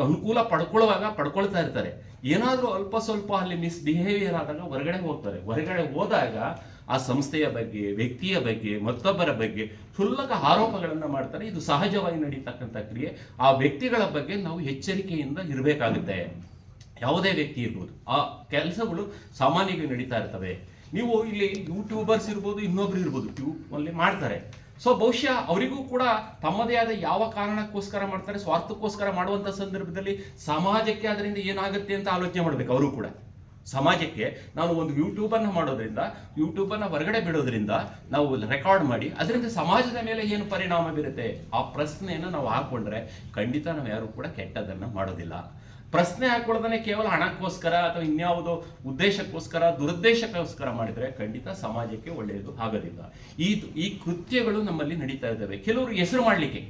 ಅನುಕೂಲ ಪಡ್ಕೊಳ್ತಾ ಇರ್ತಾರೆ. ಏನಾದರೂ ಅಲ್ಪ ಸ್ವಲ್ಪ ಅಲ್ಲಿ ಮಿಸ್ಬಿಹೇವಿಯರ್ ಆದಾಗ ಹೊರಗಡೆ ಹೋಗ್ತಾರೆ. ಹೊರಗಡೆ ಹೋದಾಗ ಆ ಸಂಸ್ಥೆಯ ಬಗ್ಗೆ, ವ್ಯಕ್ತಿಯ ಬಗ್ಗೆ, ಮತ್ತೊಬ್ಬರ ಬಗ್ಗೆ ಕ್ಷುಲ್ಲಕ ಆರೋಪಗಳನ್ನು ಮಾಡ್ತಾರೆ. ಇದು ಸಹಜವಾಗಿ ನಡೀತಕ್ಕಂಥ ಕ್ರಿಯೆ. ಆ ವ್ಯಕ್ತಿಗಳ ಬಗ್ಗೆ ನಾವು ಎಚ್ಚರಿಕೆಯಿಂದ ಇರಬೇಕಾಗುತ್ತೆ. ಯಾವುದೇ ವ್ಯಕ್ತಿ ಇರ್ಬೋದು, ಆ ಕೆಲಸಗಳು ಸಾಮಾನ್ಯವಾಗಿ ನಡೀತಾ ಇರ್ತವೆ. ನೀವು ಇಲ್ಲಿ ಯೂಟ್ಯೂಬರ್ಸ್ ಇರ್ಬೋದು, ಇನ್ನೊಬ್ರು ಇರ್ಬೋದು, ಅಲ್ಲಿ ಮಾಡ್ತಾರೆ. ಸೊ ಬಹುಶಃ ಅವರಿಗೂ ಕೂಡ ತಮ್ಮದೇ ಆದ ಯಾವ ಕಾರಣಕ್ಕೋಸ್ಕರ ಮಾಡ್ತಾರೆ, ಸ್ವಾರ್ಥಕ್ಕೋಸ್ಕರ ಮಾಡುವಂಥ ಸಂದರ್ಭದಲ್ಲಿ ಸಮಾಜಕ್ಕೆ ಅದರಿಂದ ಏನಾಗುತ್ತೆ ಅಂತ ಆಲೋಚನೆ ಮಾಡಬೇಕು. ಅವರು ಕೂಡ ಸಮಾಜಕ್ಕೆ ನಾನು ಒಂದು ಯೂಟ್ಯೂಬನ್ನು ಮಾಡೋದ್ರಿಂದ, ಯೂಟ್ಯೂಬನ್ನು ಹೊರಗಡೆ ಬಿಡೋದ್ರಿಂದ, ನಾವು ರೆಕಾರ್ಡ್ ಮಾಡಿ ಅದರಿಂದ ಸಮಾಜದ ಮೇಲೆ ಏನು ಪರಿಣಾಮ ಬೀರುತ್ತೆ, ಆ ಪ್ರಶ್ನೆಯನ್ನು ನಾವು ಹಾಕೊಂಡ್ರೆ ಖಂಡಿತ ನಾವು ಯಾರು ಕೂಡ ಕೆಟ್ಟದನ್ನು ಮಾಡೋದಿಲ್ಲ. ಪ್ರಶ್ನೆ ಹಾಕೊಳ್ಳೋದನ್ನೇ ಕೇವಲ ಹಣಕ್ಕೋಸ್ಕರ ಅಥವಾ ಇನ್ಯಾವುದೋ ಉದ್ದೇಶಕ್ಕೋಸ್ಕರ ದುರುದ್ದೇಶಕ್ಕೋಸ್ಕರ ಮಾಡಿದ್ರೆ ಖಂಡಿತ ಸಮಾಜಕ್ಕೆ ಒಳ್ಳೆಯದು ಆಗೋದಿಲ್ಲ. ಈ ಕೃತ್ಯಗಳು ನಮ್ಮಲ್ಲಿ ನಡೀತಾ ಇದ್ದಾವೆ. ಕೆಲವರು ಹೆಸರು ಮಾಡಲಿಕ್ಕೆ,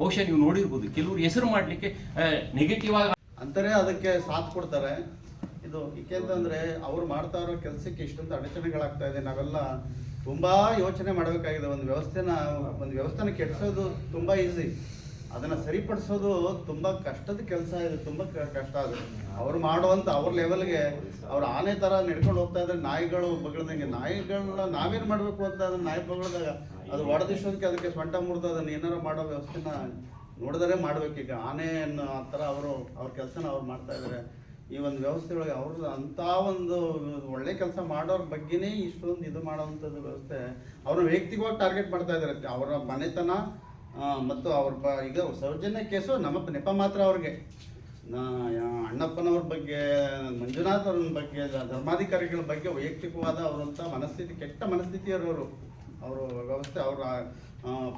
ಬಹುಶಃ ನೀವು ನೋಡಿರ್ಬೋದು, ಕೆಲವರು ಹೆಸರು ಮಾಡಲಿಕ್ಕೆ ನೆಗೆಟಿವ್ ಆಗಿ ಅಂತಾರೆ, ಅದಕ್ಕೆ ಸಾಥ್ ಕೊಡ್ತಾರೆ. ಇದು ಏಕೆಂತಂದ್ರೆ ಅವ್ರು ಮಾಡ್ತಾ ಇರೋ ಕೆಲಸಕ್ಕೆ ಇಷ್ಟೊಂದು ಅಡಚಣೆಗಳಾಗ್ತಾ ಇದೆ. ನಾವೆಲ್ಲ ತುಂಬಾ ಯೋಚನೆ ಮಾಡಬೇಕಾಗಿದೆ. ಒಂದು ವ್ಯವಸ್ಥೆನ ಕೆಡಿಸೋದು ತುಂಬಾ ಈಸಿ, ಅದನ್ನ ಸರಿಪಡಿಸೋದು ತುಂಬಾ ಕಷ್ಟದ ಕೆಲಸ ಇದೆ, ತುಂಬಾ ಕಷ್ಟ ಅದು. ಅವ್ರು ಮಾಡುವಂತ ಅವ್ರ ಲೆವೆಲ್ಗೆ ಅವ್ರು ಆನೆ ತರ ನಡ್ಕೊಂಡು ಹೋಗ್ತಾ ಇದ್ರೆ ನಾಯಿಗಳು ಬಗಳದಂಗೆ, ನಾಯಿಗಳನ್ನ ನಾವೇನ್ ಮಾಡ್ಬೇಕು ಅಂತ ಅದನ್ನ ನಾಯಿ ಬಗಳದಾಗ ಅದು ಹೊಡೆದಿಷ್ಟೋದಕ್ಕೆ ಅದಕ್ಕೆ ಸೊಂಟ ಮುರಿದು ಅದನ್ನ ಏನಾರ ಮಾಡೋ ವ್ಯವಸ್ಥೆನ ನೋಡಿದರೆ ಮಾಡ್ಬೇಕೀಗ. ಆನೆ ಅನ್ನೋ ಆ ಥರ ಅವ್ರ ಕೆಲಸನ ಅವ್ರು ಮಾಡ್ತಾ ಇದ್ದಾರೆ. ಈ ಒಂದು ವ್ಯವಸ್ಥೆ ಒಳಗೆ ಅವ್ರದ್ದು ಅಂಥ ಒಂದು ಒಳ್ಳೆ ಕೆಲಸ ಮಾಡೋರ ಬಗ್ಗೆನೇ ಇಷ್ಟೊಂದು ಇದು ಮಾಡೋವಂಥದ್ದು ವ್ಯವಸ್ಥೆ ಅವ್ರನ್ನ ವೈಯಕ್ತಿಕವಾಗಿ ಟಾರ್ಗೆಟ್ ಮಾಡ್ತಾ ಇದ್ದಾರೆ. ಅವರ ಮನೆತನ ಮತ್ತು ಈಗ ಸೌಜನ್ಯ ಕೇಸು ನಮ್ಮ ನೆಪ ಮಾತ್ರ ಅವ್ರಿಗೆ. ಅಣ್ಣಪ್ಪನವ್ರ ಬಗ್ಗೆ, ಮಂಜುನಾಥ್ ಅವ್ರ ಬಗ್ಗೆ, ಧರ್ಮಾಧಿಕಾರಿಗಳ ಬಗ್ಗೆ ವೈಯಕ್ತಿಕವಾದ ಅವರಂಥ ಮನಸ್ಥಿತಿ, ಕೆಟ್ಟ ಮನಸ್ಥಿತಿಯವರು ಅವರು ವ್ಯವಸ್ಥೆ. ಅವರ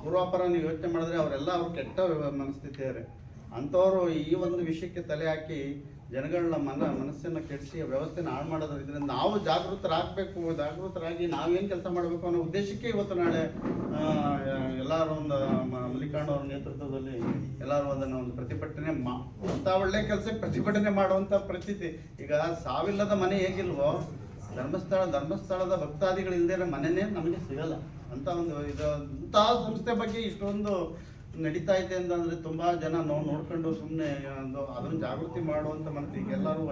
ಪೂರ್ವಾಪರ ನೀವು ಯೋಚನೆ ಮಾಡಿದ್ರೆ ಅವರೆಲ್ಲ ಅವ್ರು ಕೆಟ್ಟ ಮನಸ್ಥಿತಿಯವರು. ಅಂಥವ್ರು ಈ ಒಂದು ವಿಷಯಕ್ಕೆ ತಲೆ ಹಾಕಿ ಜನಗಳ ಮನಸ್ಸನ್ನು ಕೆಡಿಸಿ ವ್ಯವಸ್ಥೆನ ಹಾಳು ಮಾಡೋದ್ರ ಇದರಿಂದ ನಾವು ಜಾಗೃತರಾಗಿ ನಾವೇನು ಕೆಲಸ ಮಾಡಬೇಕು ಅನ್ನೋ ಉದ್ದೇಶಕ್ಕೆ ಇವತ್ತು ನಾಳೆ ಎಲ್ಲರೂ ಒಂದು ಮಲ್ಲಿಕಾರ್ಜುನ ಅವ್ರ ನೇತೃತ್ವದಲ್ಲಿ ಎಲ್ಲರೂ ಅದನ್ನು ಒಂದು ಪ್ರತಿಭಟನೆ ಅಂಥ ಒಳ್ಳೆ ಕೆಲಸಕ್ಕೆ ಪ್ರತಿಭಟನೆ ಮಾಡುವಂಥ ಪರಿಸ್ಥಿತಿ. ಈಗ ಸಾವಿಲ್ಲದ ಮನೆ ಹೇಗಿಲ್ವೋ, ಧರ್ಮಸ್ಥಳದ ಭಕ್ತಾದಿಗಳು ಇಲ್ಲದೇ ಮನೆಯೇ ನಮಗೆ ಸಿಗಲ್ಲ ಅಂತ ಒಂದು ಇಂಥ ಸಂಸ್ಥೆ ಬಗ್ಗೆ ಇಷ್ಟೊಂದು ನಡೀತಾ ಇದೆ ಅಂತಂದ್ರೆ ತುಂಬಾ ಜನ ನಾವು ನೋಡ್ಕೊಂಡು ಸುಮ್ಮನೆ ಅದನ್ನು ಜಾಗೃತಿ ಮಾಡುವಂತ ಮನಸ್ಸಿಗೆ ಎಲ್ಲರೂ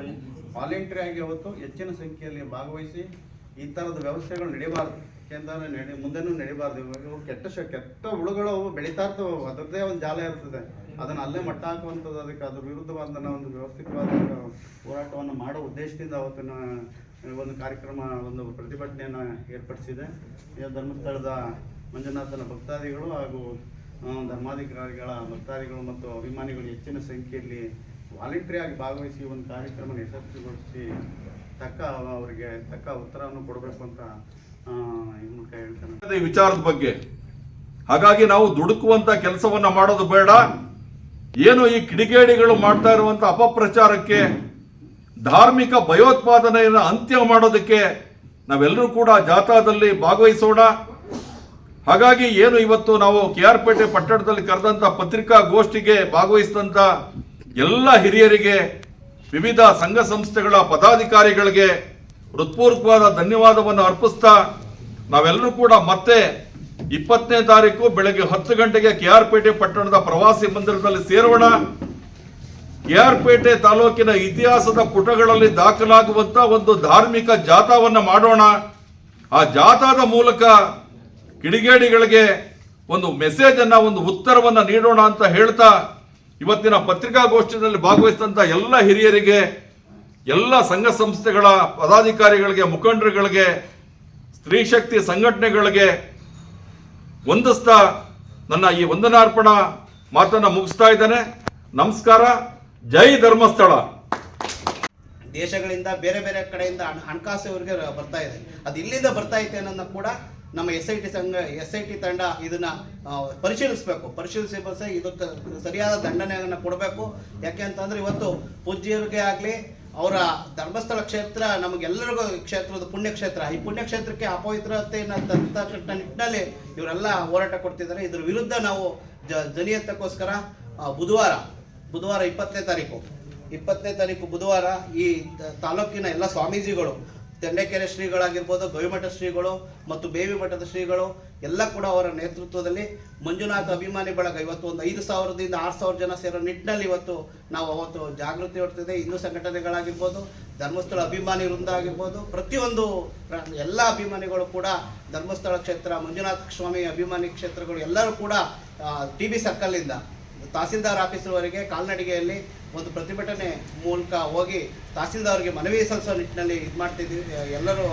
ವಾಲಂಟಿಯರ್ ಆಗಿ ಅವತ್ತು ಹೆಚ್ಚಿನ ಸಂಖ್ಯೆಯಲ್ಲಿ ಭಾಗವಹಿಸಿ ಈ ಥರದ ವ್ಯವಸ್ಥೆಗಳು ನಡೀಬಾರ್ದು. ಯಾಕೆಂತಂದ್ರೆ ಮುಂದೆನೂ ನಡೀಬಾರ್ದು. ಇವಾಗ ಕೆಟ್ಟ ಹುಳುಗಳು ಅವು ಬೆಳೀತಾ ಇರ್ತವೆ, ಅದರದ್ದೇ ಒಂದು ಜಾಲ ಇರ್ತದೆ, ಅದನ್ನು ಅಲ್ಲೇ ಮಟ್ಟ ಹಾಕುವಂಥದ್ದು. ಅದಕ್ಕೆ ಅದ್ರ ವಿರುದ್ಧವಾದ ಒಂದು ವ್ಯವಸ್ಥಿತವಾದ ಹೋರಾಟವನ್ನು ಮಾಡೋ ಉದ್ದೇಶದಿಂದ ಅವತ್ತಿನ ಒಂದು ಕಾರ್ಯಕ್ರಮ, ಒಂದು ಪ್ರತಿಭಟನೆಯನ್ನು ಏರ್ಪಡಿಸಿದೆ. ಧರ್ಮಸ್ಥಳದ ಮಂಜುನಾಥನ ಭಕ್ತಾದಿಗಳು ಹಾಗೂ ಧರ್ಮಾಧಿಕಾರಿಗಳ ಭಕ್ತಾದಿಗಳು ಮತ್ತು ಅಭಿಮಾನಿಗಳು ಹೆಚ್ಚಿನ ಸಂಖ್ಯೆಯಲ್ಲಿ ವಾಲಂಟಿಯರ್ ಆಗಿ ಭಾಗವಹಿಸಿ ಒಂದು ಕಾರ್ಯಕ್ರಮ ಯಶಸ್ವಿಗೊಳಿಸಿ ಅವರಿಗೆ ತಕ್ಕ ಉತ್ತರವನ್ನು ಕೊಡಬೇಕು ಅಂತ ಈ ಮೂಲಕ ಹೇಳ್ತಾನೆ ಈ ವಿಚಾರದ ಬಗ್ಗೆ. ಹಾಗಾಗಿ ನಾವು ದುಡುಕುವಂತ ಕೆಲಸವನ್ನ ಮಾಡೋದು ಬೇಡ. ಏನು ಈ ಕಿಡಿಗೇಡಿಗಳು ಮಾಡ್ತಾ ಇರುವಂತ ಅಪಪ್ರಚಾರಕ್ಕೆ, ಧಾರ್ಮಿಕ ಭಯೋತ್ಪಾದನೆಯನ್ನು ಅಂತ್ಯ ಮಾಡೋದಕ್ಕೆ ನಾವೆಲ್ಲರೂ ಕೂಡ ಜಾಥಾದಲ್ಲಿ ಭಾಗವಹಿಸೋಣ. ಹಾಗಾಗಿ ಏನು ಇವತ್ತು ನಾವು KR ಪೇಟೆ ಪಟ್ಟಣದಲ್ಲಿ ಕರೆದಂತ ಪತ್ರಿಕಾಗೋಷ್ಠಿಗೆ ಭಾಗವಹಿಸಿದಂತ ಎಲ್ಲ ಹಿರಿಯರಿಗೆ, ವಿವಿಧ ಸಂಘ ಸಂಸ್ಥೆಗಳ ಪದಾಧಿಕಾರಿಗಳಿಗೆ ಹೃತ್ಪೂರ್ವಕವಾದ ಧನ್ಯವಾದವನ್ನು ಅರ್ಪಿಸ್ತಾ ನಾವೆಲ್ಲರೂ ಕೂಡ ಮತ್ತೆ 20ನೇ ತಾರೀಕು ಬೆಳಗ್ಗೆ 10 ಗಂಟೆಗೆ KR ಪೇಟೆ ಪಟ್ಟಣದ ಪ್ರವಾಸಿ ಮಂದಿರದಲ್ಲಿ ಸೇರೋಣ. KR ಪೇಟೆ ತಾಲೂಕಿನ ಇತಿಹಾಸದ ಪುಟಗಳಲ್ಲಿ ದಾಖಲಾಗುವಂತ ಒಂದು ಧಾರ್ಮಿಕ ಜಾಥಾವನ್ನ ಮಾಡೋಣ. ಆ ಜಾಥಾದ ಮೂಲಕ ಕಿಡಿಗೇಡಿಗಳಿಗೆ ಒಂದು ಮೆಸೇಜ್ ಅನ್ನ, ಒಂದು ಉತ್ತರವನ್ನ ನೀಡೋಣ ಅಂತ ಹೇಳ್ತಾ ಇವತ್ತಿನ ಪತ್ರಿಕಾಗೋಷ್ಠಿಯಲ್ಲಿ ಭಾಗವಹಿಸಿದಂತ ಎಲ್ಲ ಹಿರಿಯರಿಗೆ, ಎಲ್ಲ ಸಂಘ ಸಂಸ್ಥೆಗಳ ಪದಾಧಿಕಾರಿಗಳಿಗೆ, ಮುಖಂಡರುಗಳಿಗೆ, ಸ್ತ್ರೀ ಶಕ್ತಿ ಸಂಘಟನೆಗಳಿಗೆ ವಂದಿಸ್ತಾ ನನ್ನ ಈ ವಂದನಾರ್ಪಣ ಮಾತನ್ನ ಮುಗಿಸ್ತಾ ಇದ್ದೇನೆ. ನಮಸ್ಕಾರ. ಜೈ ಧರ್ಮಸ್ಥಳ. ದೇಶಗಳಿಂದ ಬೇರೆ ಬೇರೆ ಕಡೆಯಿಂದ ಹಣಕಾಸು ಇವರಿಗೆ ಬರ್ತಾ ಇದೆ. ಅದು ಇಲ್ಲಿಂದ ಬರ್ತಾ ಇದೆ ಅನ್ನೋದನ್ನ ಕೂಡ ನಮ್ಮ SIT ತಂಡ ಇದನ್ನ ಪರಿಶೀಲಿಸಿ ಇದಕ್ಕೆ ಸರಿಯಾದ ದಂಡನೆಯನ್ನು ಕೊಡಬೇಕು. ಯಾಕೆ ಅಂತಂದ್ರೆ ಇವತ್ತು ಪೂಜ್ಯರಿಗೆ ಆಗಲಿ, ಅವರ ಧರ್ಮಸ್ಥಳ ಕ್ಷೇತ್ರ ನಮಗೆಲ್ಲರಿಗೂ ಕ್ಷೇತ್ರದ ಪುಣ್ಯಕ್ಷೇತ್ರ. ಈ ಪುಣ್ಯಕ್ಷೇತ್ರಕ್ಕೆ ಅಪವಿತ್ರತೆಯನ್ನು ತಂದ ನಿಟ್ಟಿನಲ್ಲಿ ಇವರೆಲ್ಲ ಹೋರಾಟ ಕೊಡ್ತಿದ್ದಾರೆ. ಇದ್ರ ವಿರುದ್ಧ ನಾವು ಜನಿಯತ್ತಕ್ಕೋಸ್ಕರ ಬುಧವಾರ 20ನೇ ತಾರೀಕು ಬುಧವಾರ ಈ ತಾಲೂಕಿನ ಎಲ್ಲ ಸ್ವಾಮೀಜಿಗಳು, ದಂಡೆಕೆರೆ ಶ್ರೀಗಳಾಗಿರ್ಬೋದು, ಗವಿಮಠ ಶ್ರೀಗಳು ಮತ್ತು ಬೇವಿ ಮಠದ ಶ್ರೀಗಳು ಎಲ್ಲ ಕೂಡ ಅವರ ನೇತೃತ್ವದಲ್ಲಿ ಮಂಜುನಾಥ ಅಭಿಮಾನಿ ಬಳಗ ಇವತ್ತು ಒಂದು 5,000ದಿಂದ 6,000 ಜನ ಸೇರೋ ನಿಟ್ಟಿನಲ್ಲಿ ಇವತ್ತು ನಾವು ಅವತ್ತು ಜಾಗೃತಿ ಹೊಡ್ತಿದೆ. ಹಿಂದೂ ಸಂಘಟನೆಗಳಾಗಿರ್ಬೋದು, ಧರ್ಮಸ್ಥಳ ಅಭಿಮಾನಿ ವೃಂದ ಆಗಿರ್ಬೋದು, ಪ್ರತಿಯೊಂದು ಎಲ್ಲ ಅಭಿಮಾನಿಗಳು ಕೂಡ ಧರ್ಮಸ್ಥಳ ಕ್ಷೇತ್ರ, ಮಂಜುನಾಥ ಸ್ವಾಮಿ ಅಭಿಮಾನಿ ಕ್ಷೇತ್ರಗಳು ಎಲ್ಲರೂ ಕೂಡ TB ಸರ್ಕಲ್ನಿಂದ ತಹಸೀಲ್ದಾರ್ ಆಫೀಸ್ವರೆಗೆ ಕಾಲ್ನಡಿಗೆಯಲ್ಲಿ ಒಂದು ಪ್ರತಿಭಟನೆ ಮೂಲಕ ಹೋಗಿ ತಹಸೀಲ್ದಾರ್ಗೆ ಮನವಿ ಸಲ್ಲಿಸೋ ನಿಟ್ಟಿನಲ್ಲಿ ಇದು ಮಾಡ್ತಿದ್ದೀವಿ. ಎಲ್ಲರೂ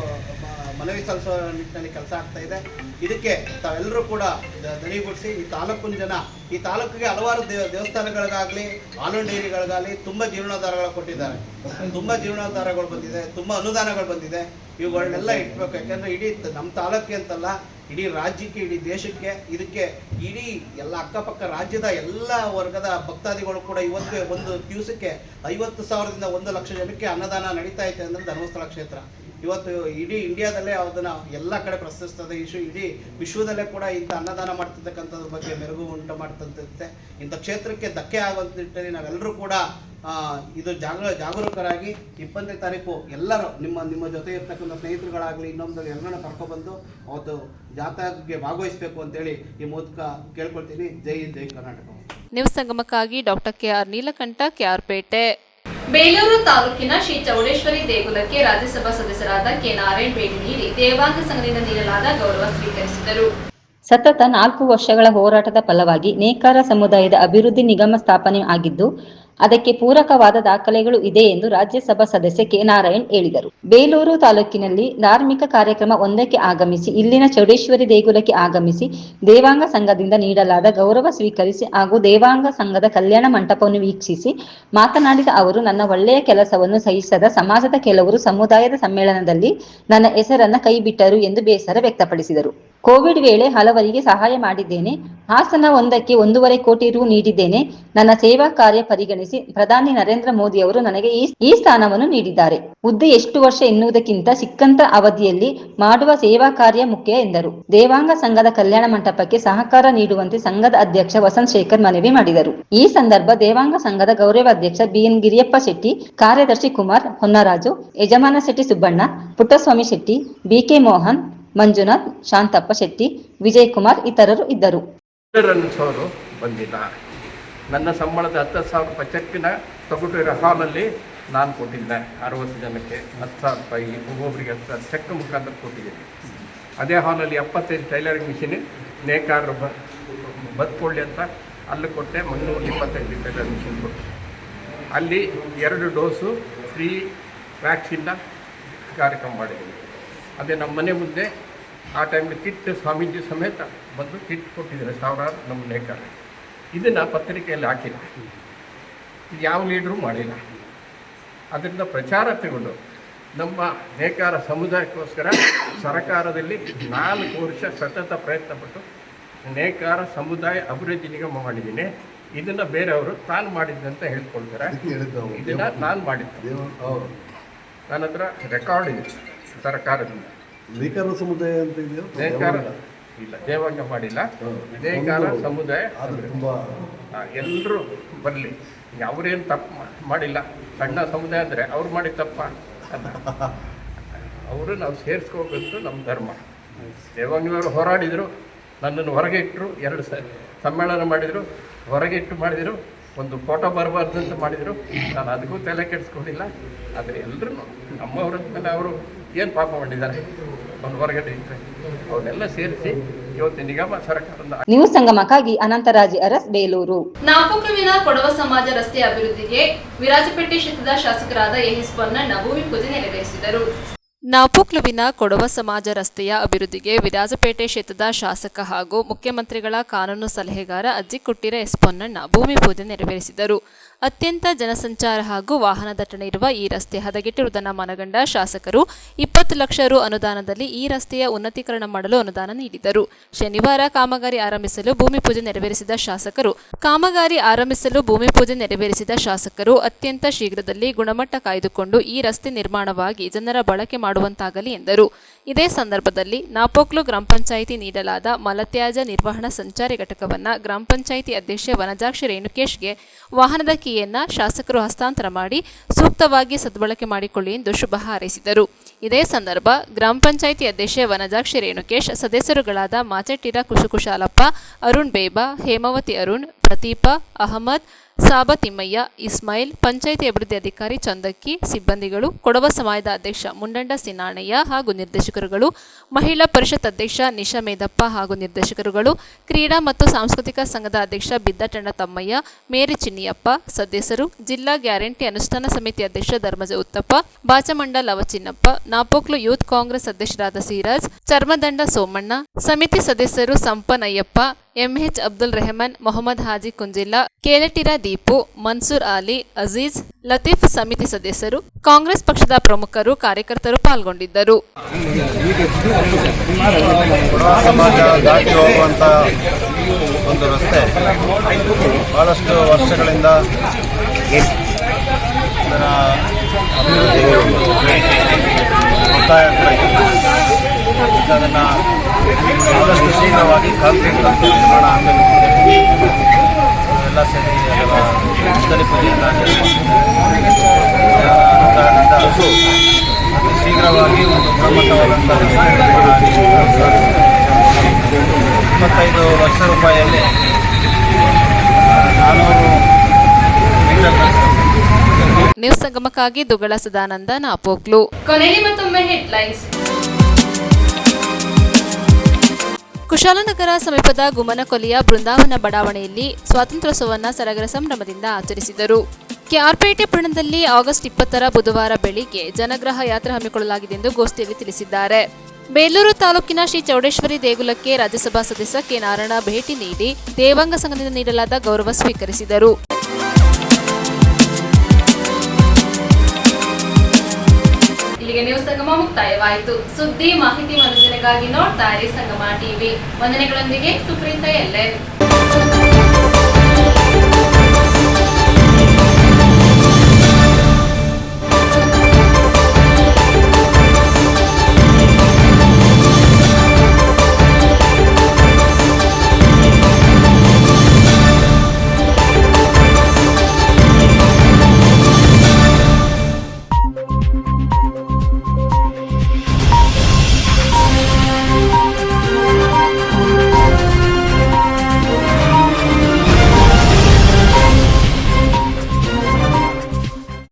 ಮನವಿ ಸಲ್ಲಿಸೋ ನಿಟ್ಟಿನಲ್ಲಿ ಕೆಲಸ ಆಗ್ತಾ ಇದೆ. ಇದಕ್ಕೆ ತಾವೆಲ್ಲರೂ ಕೂಡ ದನಿಗೂಡಿಸಿ ಈ ತಾಲೂಕಿನ ಜನ, ಈ ತಾಲೂಕಿಗೆ ಹಲವಾರು ದೇವಸ್ಥಾನಗಳಿಗಾಗಲಿ, ಹಾಲು ಡೈರಿಗಳಿಗಾಗಲಿ ತುಂಬ ಜೀರ್ಣೋದ್ಧಾರಗಳು ಕೊಟ್ಟಿದ್ದಾರೆ. ತುಂಬ ಜೀರ್ಣೋದ್ಧಾರಗಳು ಬಂದಿದೆ, ತುಂಬ ಅನುದಾನಗಳು ಬಂದಿದೆ. ಇವುಗಳನ್ನೆಲ್ಲ ಇಟ್ಬೇಕು. ಯಾಕೆಂದರೆ ಇಡೀ ನಮ್ಮ ತಾಲೂಕಿಗೆ ಅಂತಲ್ಲ, ಇಡೀ ರಾಜ್ಯಕ್ಕೆ, ಇಡೀ ದೇಶಕ್ಕೆ, ಇದಕ್ಕೆ ಇಡೀ ಎಲ್ಲ ಅಕ್ಕಪಕ್ಕ ರಾಜ್ಯದ ಎಲ್ಲ ವರ್ಗದ ಭಕ್ತಾದಿಗಳು ಕೂಡ ಇವತ್ತು ಒಂದು ದಿವಸಕ್ಕೆ 50,000ದಿಂದ 1,00,000 ಜನಕ್ಕೆ ಅನ್ನದಾನ ನಡೀತಾ ಐತೆ ಅಂದರೆ ಧರ್ಮಸ್ಥಳ ಕ್ಷೇತ್ರ ಇವತ್ತು ಇಡೀ ಇಂಡಿಯಾದಲ್ಲೇ ಅದನ್ನು ಎಲ್ಲ ಕಡೆ ಪ್ರಶಸ್ತಿಸ್ತದೆ. ಇಡೀ ವಿಶ್ವದಲ್ಲೇ ಕೂಡ ಇಂಥ ಅನ್ನದಾನ ಮಾಡ್ತಿರ್ತಕ್ಕಂಥದ್ರ ಬಗ್ಗೆ ಮೆರುಗು ಉಂಟು ಮಾಡ್ತಂತೆ. ಇಂಥ ಕ್ಷೇತ್ರಕ್ಕೆ ಧಕ್ಕೆ ಆಗುವಂಥ ನಿಟ್ಟಿನಲ್ಲಿ ನಾವೆಲ್ಲರೂ ಕೂಡ ಇದು ಜಾಗರೂಕರಾಗಿ 20ನೇ ತಾರೀಕು ಎಲ್ಲರೂ ನಿಮ್ಮ ಜೊತೆ ಇರ್ತಕ್ಕಂಥ ಸ್ನೇಹಿತರುಗಳಾಗಲಿ ಇನ್ನೊಂದು ಎಲ್ಲರನ್ನ ಕರ್ಕೊಬಂದು ಅವತ್ತು ಜಾಥಾಗೆ ಭಾಗವಹಿಸಬೇಕು ಅಂತೇಳಿ ಈ ಮೂಲಕ ಕೇಳ್ಕೊಳ್ತೀನಿ. ಜೈ ಹಿಂದ್, ಜೈ ಕರ್ನಾಟಕ. ನ್ಯೂಸ್ ಸಂಗಮಕ್ಕಾಗಿ ಡಾಕ್ಟರ್ ಕೆಆರ್ ನೀಲಕಂಠ, ಕೆಆರ್ಪೇಟೆ. ಬೇಲೂರು ತಾಲೂಕಿನ ಶ್ರೀ ಚೌಡೇಶ್ವರಿ ದೇಗುಲಕ್ಕೆ ರಾಜ್ಯಸಭಾ ಸದಸ್ಯರಾದ ಕೆ ನಾರಾಯಣ್ ಭೇಟಿ ನೀಡಿ ದೇವಾಂಗ ಸಂಘದಿಂದ ನೀಡಲಾದ ಗೌರವ ಸ್ವೀಕರಿಸಿದರು. ಸತತ 4 ವರ್ಷಗಳ ಹೋರಾಟದ ಫಲವಾಗಿ ನೇಕಾರ ಸಮುದಾಯದ ಅಭಿವೃದ್ಧಿ ನಿಗಮ ಸ್ಥಾಪನೆ ಆಗಿದ್ದು ಅದಕ್ಕೆ ಪೂರಕವಾದ ದಾಖಲೆಗಳು ಇದೆ ಎಂದು ರಾಜ್ಯಸಭಾ ಸದಸ್ಯ ಕೆ ನಾರಾಯಣ್ ಹೇಳಿದರು. ಬೇಲೂರು ತಾಲೂಕಿನಲ್ಲಿ ಧಾರ್ಮಿಕ ಕಾರ್ಯಕ್ರಮ ಒಂದಕ್ಕೆ ಆಗಮಿಸಿ ಇಲ್ಲಿನ ಚೌಡೇಶ್ವರಿ ದೇಗುಲಕ್ಕೆ ಆಗಮಿಸಿ ದೇವಾಂಗ ಸಂಘದಿಂದ ನೀಡಲಾದ ಗೌರವ ಸ್ವೀಕರಿಸಿ ಹಾಗೂ ದೇವಾಂಗ ಸಂಘದ ಕಲ್ಯಾಣ ಮಂಟಪವನ್ನು ವೀಕ್ಷಿಸಿ ಮಾತನಾಡಿದ ಅವರು, ನನ್ನ ಒಳ್ಳೆಯ ಕೆಲಸವನ್ನು ಸಹಿಸದ ಸಮಾಜದ ಕೆಲವರು ಸಮುದಾಯದ ಸಮ್ಮೇಳನದಲ್ಲಿ ನನ್ನ ಹೆಸರನ್ನ ಕೈಬಿಟ್ಟರು ಎಂದು ಬೇಸರ ವ್ಯಕ್ತಪಡಿಸಿದರು. ಕೋವಿಡ್ ವೇಳೆ ಹಲವರಿಗೆ ಸಹಾಯ ಮಾಡಿದ್ದೇನೆ. ಹಾಸನ ಒಂದಕ್ಕೆ 1.5 ಕೋಟಿ ರು ನೀಡಿದ್ದೇನೆ. ನನ್ನ ಸೇವಾ ಕಾರ್ಯ ಪರಿಗಣಿಸಿ ಪ್ರಧಾನಿ ನರೇಂದ್ರ ಮೋದಿ ಅವರು ನನಗೆ ಈ ಸ್ಥಾನವನ್ನು ನೀಡಿದ್ದಾರೆ. ಹುದ್ದೆ ಎಷ್ಟು ವರ್ಷ ಎನ್ನುವುದಕ್ಕಿಂತ ಸಿಕ್ಕಂತ ಅವಧಿಯಲ್ಲಿ ಮಾಡುವ ಸೇವಾ ಕಾರ್ಯ ಮುಖ್ಯ ಎಂದರು. ದೇವಾಂಗ ಸಂಘದ ಕಲ್ಯಾಣ ಮಂಟಪಕ್ಕೆ ಸಹಕಾರ ನೀಡುವಂತೆ ಸಂಘದ ಅಧ್ಯಕ್ಷ ವಸಂತ್ ಶೇಖರ್ ಮನವಿ ಮಾಡಿದರು. ಈ ಸಂದರ್ಭ ದೇವಾಂಗ ಸಂಘದ ಗೌರವಾಧ್ಯಕ್ಷ ಬಿಎನ್ ಗಿರಿಯಪ್ಪ ಶೆಟ್ಟಿ, ಕಾರ್ಯದರ್ಶಿ ಕುಮಾರ್ ಹೊನ್ನರಾಜು, ಯಜಮಾನ ಶೆಟ್ಟಿ ಸುಬ್ಬಣ್ಣ, ಪುಟ್ಟಸ್ವಾಮಿ ಶೆಟ್ಟಿ, ಬಿಕೆ ಮೋಹನ್, ಮಂಜುನಾಥ್, ಶಾಂತಪ್ಪ ಶೆಟ್ಟಿ, ವಿಜಯ್ ಕುಮಾರ್ ಇತರರು ಇದ್ದರು. ಬಂದಿಲ್ಲ. ನನ್ನ ಸಂಬಳದ 10,000 ಚೆಕ್ಕಿನ ತಗೊಂಡಿರೋ ಹಾಲಲ್ಲಿ ನಾನು ಕೊಟ್ಟಿದ್ದೆ 60 ಜನಕ್ಕೆ 10,000 ರೂಪಾಯಿ, ಒಬ್ಬೊಬ್ಬರಿಗೆ 10,000 ಚೆಕ್ ಮುಖಾಂತರ ಕೊಟ್ಟಿದ್ದೀನಿ. ಅದೇ ಹಾಲಲ್ಲಿ 75 ಟೈಲರಿಂಗ್ ಮಿಷಿನ್ ನೇಕಾರ ಬದುಕೊಳ್ಳಿ ಅಂತ ಅಲ್ಲಿ ಕೊಟ್ಟೆ. 325 ಟೈಲರಿಂಗ್ ಮಿಷಿನ್ ಕೊಟ್ಟೆ. ಅಲ್ಲಿ 2 ಡೋಸು ಫ್ರೀ ವ್ಯಾಕ್ಸಿನ್ನ ಕಾರ್ಯಕ್ರಮ ಮಾಡಿದ್ದೀನಿ. ಅದೇ ನಮ್ಮ ಮನೆ ಮುಂದೆ ಆ ಟೈಮಲ್ಲಿ ಕಿಟ್ ಸ್ವಾಮೀಜಿ ಸಮೇತ ಬಂದು ಕಿಟ್ ಕೊಟ್ಟಿದ್ದಾರೆ ಸಾವಿರಾರು ನಮ್ಮ ನೇಕಾರ. ಇದನ್ನು ಪತ್ರಿಕೆಯಲ್ಲಿ ಹಾಕಿಲ್ಲ, ಇದು ಯಾವ ಲೀಡ್ರೂ ಮಾಡಿಲ್ಲ. ಅದರಿಂದ ಪ್ರಚಾರ ತಗೊಂಡು ನಮ್ಮ ನೇಕಾರ ಸಮುದಾಯಕ್ಕೋಸ್ಕರ ಸರ್ಕಾರದಲ್ಲಿ 4 ವರ್ಷ ಸತತ ಪ್ರಯತ್ನಪಟ್ಟು ನೇಕಾರ ಸಮುದಾಯ ಅಭಿವೃದ್ಧಿ ನಿಗಮ ಮಾಡಿದ್ದೀನಿ. ಇದನ್ನು ಬೇರೆಯವರು ತಾನು ಮಾಡಿದ್ದಂತ ಹೇಳ್ಕೊಳ್ತಾರೆ. ಇದನ್ನು ನಾನು ಮಾಡಿದ್ದೆ. ನನ್ನ ಹತ್ರ ರೆಕಾರ್ಡ್ ಇದೆ ಸರ್ಕಾರದಿಂದ. ನೇಕಾರ ಸಮುದಾಯ ಅಂತ ಇದೆಯಾ? ನೇಕಾರ ಇಲ್ಲ, ದೇವಾಂಗ ಮಾಡಿಲ್ಲ. ನೇಕಾರ ಸಮುದಾಯ ಎಲ್ಲರೂ ಬರಲಿ. ಅವರೇನು ತಪ್ಪು ಮಾಡಿಲ್ಲ. ಸಣ್ಣ ಸಮುದಾಯ ಅಂದರೆ ಅವ್ರು ಮಾಡಿದ ತಪ್ಪ ಅಲ್ಲ, ಅವರು ನಾವು ಸೇರಿಸ್ಕೋಬೇಕು, ನಮ್ಮ ಧರ್ಮ. ದೇವಾಂಗನವರು ಹೋರಾಡಿದರು, ನನ್ನನ್ನು ಹೊರಗೆ ಇಟ್ಟರು. 2 ಸಮ್ಮೇಳನ ಮಾಡಿದರು, ಹೊರಗೆ ಇಟ್ಟು ಮಾಡಿದರು. ಒಂದು ಫೋಟೋ ಬರಬಾರ್ದು ಅಂತ ಮಾಡಿದರು. ನಾನು ಅದಕ್ಕೂ ತಲೆ ಕೆಡಿಸ್ಕೊಂಡಿಲ್ಲ. ಆದರೆ ಎಲ್ಲರೂ ನಮ್ಮವ್ರ ಮೇಲೆ ಅವರು ಏನು ಪಾಪ ಮಾಡಿದ್ದಾರೆ, ಒಂದು ಹೊರಗಡೆ ಇಟ್ಟರೆ ಅವನ್ನೆಲ್ಲ ಸೇರಿಸಿ ಇವತ್ತು ನಿಗಮ ಸರ್ಕಾರದ. ನ್ಯೂಸ್ ಸಂಗಮಕ್ಕಾಗಿ ಅನಂತರಾಜ್ ಅರಸ್, ಬೇಲೂರು. ನಾಪೋಕ್ಲುವಿನ ಕೊಡವ ಸಮಾಜ ರಸ್ತೆ ಅಭಿವೃದ್ಧಿಗೆ ವಿರಾಜಪೇಟೆ ಕ್ಷೇತ್ರದ ಶಾಸಕರಾದ ಎಎಸ್ ಪೊನ್ನಣ್ಣ ಭೂಮಿ ಪೂಜೆ ನೆರವೇರಿಸಿದರು. ನಾಪೋಕ್ಲುವಿನ ಕೊಡವ ಸಮಾಜ ರಸ್ತೆಯ ಅಭಿವೃದ್ಧಿಗೆ ವಿರಾಜಪೇಟೆ ಕ್ಷೇತ್ರದ ಶಾಸಕ ಹಾಗೂ ಮುಖ್ಯಮಂತ್ರಿಗಳ ಕಾನೂನು ಸಲಹೆಗಾರ ಅಜ್ಜಿಕೊಟ್ಟಿರ ಎಸ್ ಪೊನ್ನಣ್ಣ ಭೂಮಿ ಪೂಜೆ ನೆರವೇರಿಸಿದರು. ಅತ್ಯಂತ ಜನಸಂಚಾರ ಹಾಗೂ ವಾಹನ ದಟ್ಟಣೆ ಇರುವ ಈ ರಸ್ತೆ ಹದಗೆಟ್ಟಿರುವುದನ್ನು ಮನಗಂಡ ಶಾಸಕರು 20 ಲಕ್ಷ ರು ಅನುದಾನದಲ್ಲಿ ಈ ರಸ್ತೆಯ ಉನ್ನತೀಕರಣ ಮಾಡಲು ಅನುದಾನ ನೀಡಿದರು. ಶನಿವಾರ ಕಾಮಗಾರಿ ಆರಂಭಿಸಲು ಭೂಮಿ ಪೂಜೆ ನೆರವೇರಿಸಿದ ಶಾಸಕರು ಅತ್ಯಂತ ಶೀಘ್ರದಲ್ಲಿ ಗುಣಮಟ್ಟ ಕಾಯ್ದುಕೊಂಡು ಈ ರಸ್ತೆ ನಿರ್ಮಾಣವಾಗಿ ಜನರ ಬಳಕೆ ಮಾಡುವಂತಾಗಲಿ ಎಂದರು. ಇದೇ ಸಂದರ್ಭದಲ್ಲಿ ನಾಪೋಕ್ಲು ಗ್ರಾಮ ಪಂಚಾಯಿತಿ ನೀಡಲಾದ ಮಲತ್ಯಾಜ್ಯ ನಿರ್ವಹಣಾ ಸಂಚಾರಿ ಘಟಕವನ್ನು ಗ್ರಾಮ ಪಂಚಾಯಿತಿ ಅಧ್ಯಕ್ಷೆ ವನಜಾಕ್ಷಿ ರೇಣುಕೇಶ್ಗೆ ವಾಹನದ ಕೀಯನ್ನು ಶಾಸಕರು ಹಸ್ತಾಂತರ ಮಾಡಿ ಸೂಕ್ತವಾಗಿ ಸದ್ಬಳಕೆ ಮಾಡಿಕೊಳ್ಳಿ ಎಂದು ಶುಭ ಹಾರೈಸಿದರು. ಇದೇ ಸಂದರ್ಭ ಗ್ರಾಮ ಪಂಚಾಯಿತಿ ಅಧ್ಯಕ್ಷೆ ವನಜಾಕ್ಷಿ ರೇಣುಕೇಶ್, ಸದಸ್ಯರುಗಳಾದ ಮಾಚೆಟ್ಟಿರ ಕುಶುಕುಶಾಲಪ್ಪ, ಅರುಣ್ ಬೇಬಾ, ಹೇಮಾವತಿ ಅರುಣ್, ಪ್ರದೀಪ, ಅಹಮದ್, ಸಾಬಾ ತಿಮ್ಮಯ್ಯ, ಇಸ್ಮಾಯಿಲ್, ಪಂಚಾಯಿತಿ ಅಭಿವೃದ್ಧಿ ಅಧಿಕಾರಿ ಚಂದಕ್ಕಿ, ಸಿಬ್ಬಂದಿಗಳು, ಕೊಡವ ಸಮಾಜದ ಅಧ್ಯಕ್ಷ ಮುಂಡಂಡ ಸಿನಾಣಯ್ಯ ಹಾಗೂ ನಿರ್ದೇಶಕರುಗಳು, ಮಹಿಳಾ ಪರಿಷತ್ ಅಧ್ಯಕ್ಷ ನಿಶಾ ಮೇದಪ್ಪ ಹಾಗೂ ನಿರ್ದೇಶಕರುಗಳು, ಕ್ರೀಡಾ ಮತ್ತು ಸಾಂಸ್ಕೃತಿಕ ಸಂಘದ ಅಧ್ಯಕ್ಷ ಬಿದ್ದಟಣ್ಣ ತಮ್ಮಯ್ಯ, ಮೇರಿ ಚಿನ್ನಿಯಪ್ಪ, ಸದಸ್ಯರು, ಜಿಲ್ಲಾ ಗ್ಯಾರಂಟಿ ಅನುಷ್ಠಾನ ಸಮಿತಿ ಅಧ್ಯಕ್ಷ ಧರ್ಮಜ ಉತ್ತಪ್ಪ, ಬಾಚಮಂಡ ಲವಚಿನ್ನಪ್ಪ, ನಾಪೋಕ್ಲು ಯೂತ್ ಕಾಂಗ್ರೆಸ್ ಅಧ್ಯಕ್ಷರಾದ ಸಿರಾಜ್, ಚರ್ಮದಂಡ ಸೋಮಣ್ಣ, ಸಮಿತಿ ಸದಸ್ಯರು ಸಂಪನಯ್ಯಪ್ಪ, ಎಂಎಚ್ ಅಬ್ದುಲ್ ರೆಹಮಾನ್, ಮೊಹಮ್ಮದ್ ಹಾಜಿ ಕುಂಜಿಲ್ಲಾ, ಕೇಲಟಿರ ದೀಪು, ಮನ್ಸೂರ್ ಅಲಿ, ಅಜೀಜ್, ಲತೀಫ್ ಸಮಿತಿ ಸದಸ್ಯರು, ಕಾಂಗ್ರೆಸ್ ಪಕ್ಷದ ಪ್ರಮುಖರು, ಕಾರ್ಯಕರ್ತರು ಪಾಲ್ಗೊಂಡಿದ್ದರು. ಸಮಾಜ ದಾಟಿ ಹೋಗುವಂಥ ಒಂದು ರಸ್ತೆ ಬಹಳಷ್ಟು ವರ್ಷಗಳಿಂದ ಅದರ ಅಭಿವೃದ್ಧಿಗೆ ಒತ್ತಾಯ ಕೂಡ ಇದೆ. ಅದನ್ನು ಆದಷ್ಟು ಶೀಘ್ರವಾಗಿ ಕಾಂಕ್ರೀಟ್ ರಸ್ತೆ ನಿರ್ಮಾಣ ಆಗಬೇಕು. ಎಲ್ಲ ಸೇರಿ ಅದರ ಮುದ್ದಲಿ ಪೂಜೆಯಿಂದ ಅನುದಾನದಿಂದ ಅತಿ ಶೀಘ್ರವಾಗಿ ಒಂದು ಗುಣಮಟ್ಟವಾದಂಥ ರಸ್ತೆ ನಿರ್ಮಾಣ ಆಗಿ 25 ಲಕ್ಷ ರೂಪಾಯಿಯಲ್ಲಿ 400 ಮೀಟರ್ ನ್ಯೂಸ್ ಸಂಗಮಕ್ಕಾಗಿ ದುಗಳ ಸದಾನಂದ, ನಾಪೋಕ್ಲು. ಕೊನೆಯಲ್ಲಿ ಮತ್ತೊಮ್ಮೆ ಹೆಡ್ಲೈನ್ಸ್. ಕುಶಾಲನಗರ ಸಮೀಪದ ಗುಮ್ಮನಕೊಲ್ಲಿಯ ಬೃಂದಾವನ ಬಡಾವಣೆಯಲ್ಲಿ ಸ್ವಾತಂತ್ರ್ಯೋತ್ಸವವನ್ನು ಸಡಗರ ಸಂಭ್ರಮದಿಂದ ಆಚರಿಸಿದರು. ಕೆಆರ್ಪೇಟೆ ಪಟ್ಟಣದಲ್ಲಿ ಆಗಸ್ಟ್ 20 ಬುಧವಾರ ಬೆಳಿಗ್ಗೆ ಜನಗ್ರಹ ಯಾತ್ರೆ ಹಮ್ಮಿಕೊಳ್ಳಲಾಗಿದೆ ಎಂದು ಗೋಷ್ಠಿಯಲ್ಲಿ ತಿಳಿಸಿದ್ದಾರೆ. ಬೇಲೂರು ತಾಲೂಕಿನ ಶ್ರೀ ಚೌಡೇಶ್ವರಿ ದೇಗುಲಕ್ಕೆ ರಾಜ್ಯಸಭಾ ಸದಸ್ಯ ಕೆ ನಾರಾಯಣ ಭೇಟಿ ನೀಡಿ ದೇವಾಂಗ ಸಂಘದಿಂದ ನೀಡಲಾದ ಗೌರವ ಸ್ವೀಕರಿಸಿದರು. ಇಲ್ಲಿಗೆ ನ್ಯೂಸ್ ಸಂಗಮ ಮುಕ್ತಾಯವಾಯಿತು. ಸುದ್ದಿ ಮಾಹಿತಿ ಮನೋರಂಜನೆಗಾಗಿ ನೋಡ್ತಾ ಇರಿ ಸಂಗಮ ಟಿವಿ. ವಂದನೆಗಳೊಂದಿಗೆ ಸುಪ್ರೀತಾ ಎಲ್ಲೆ.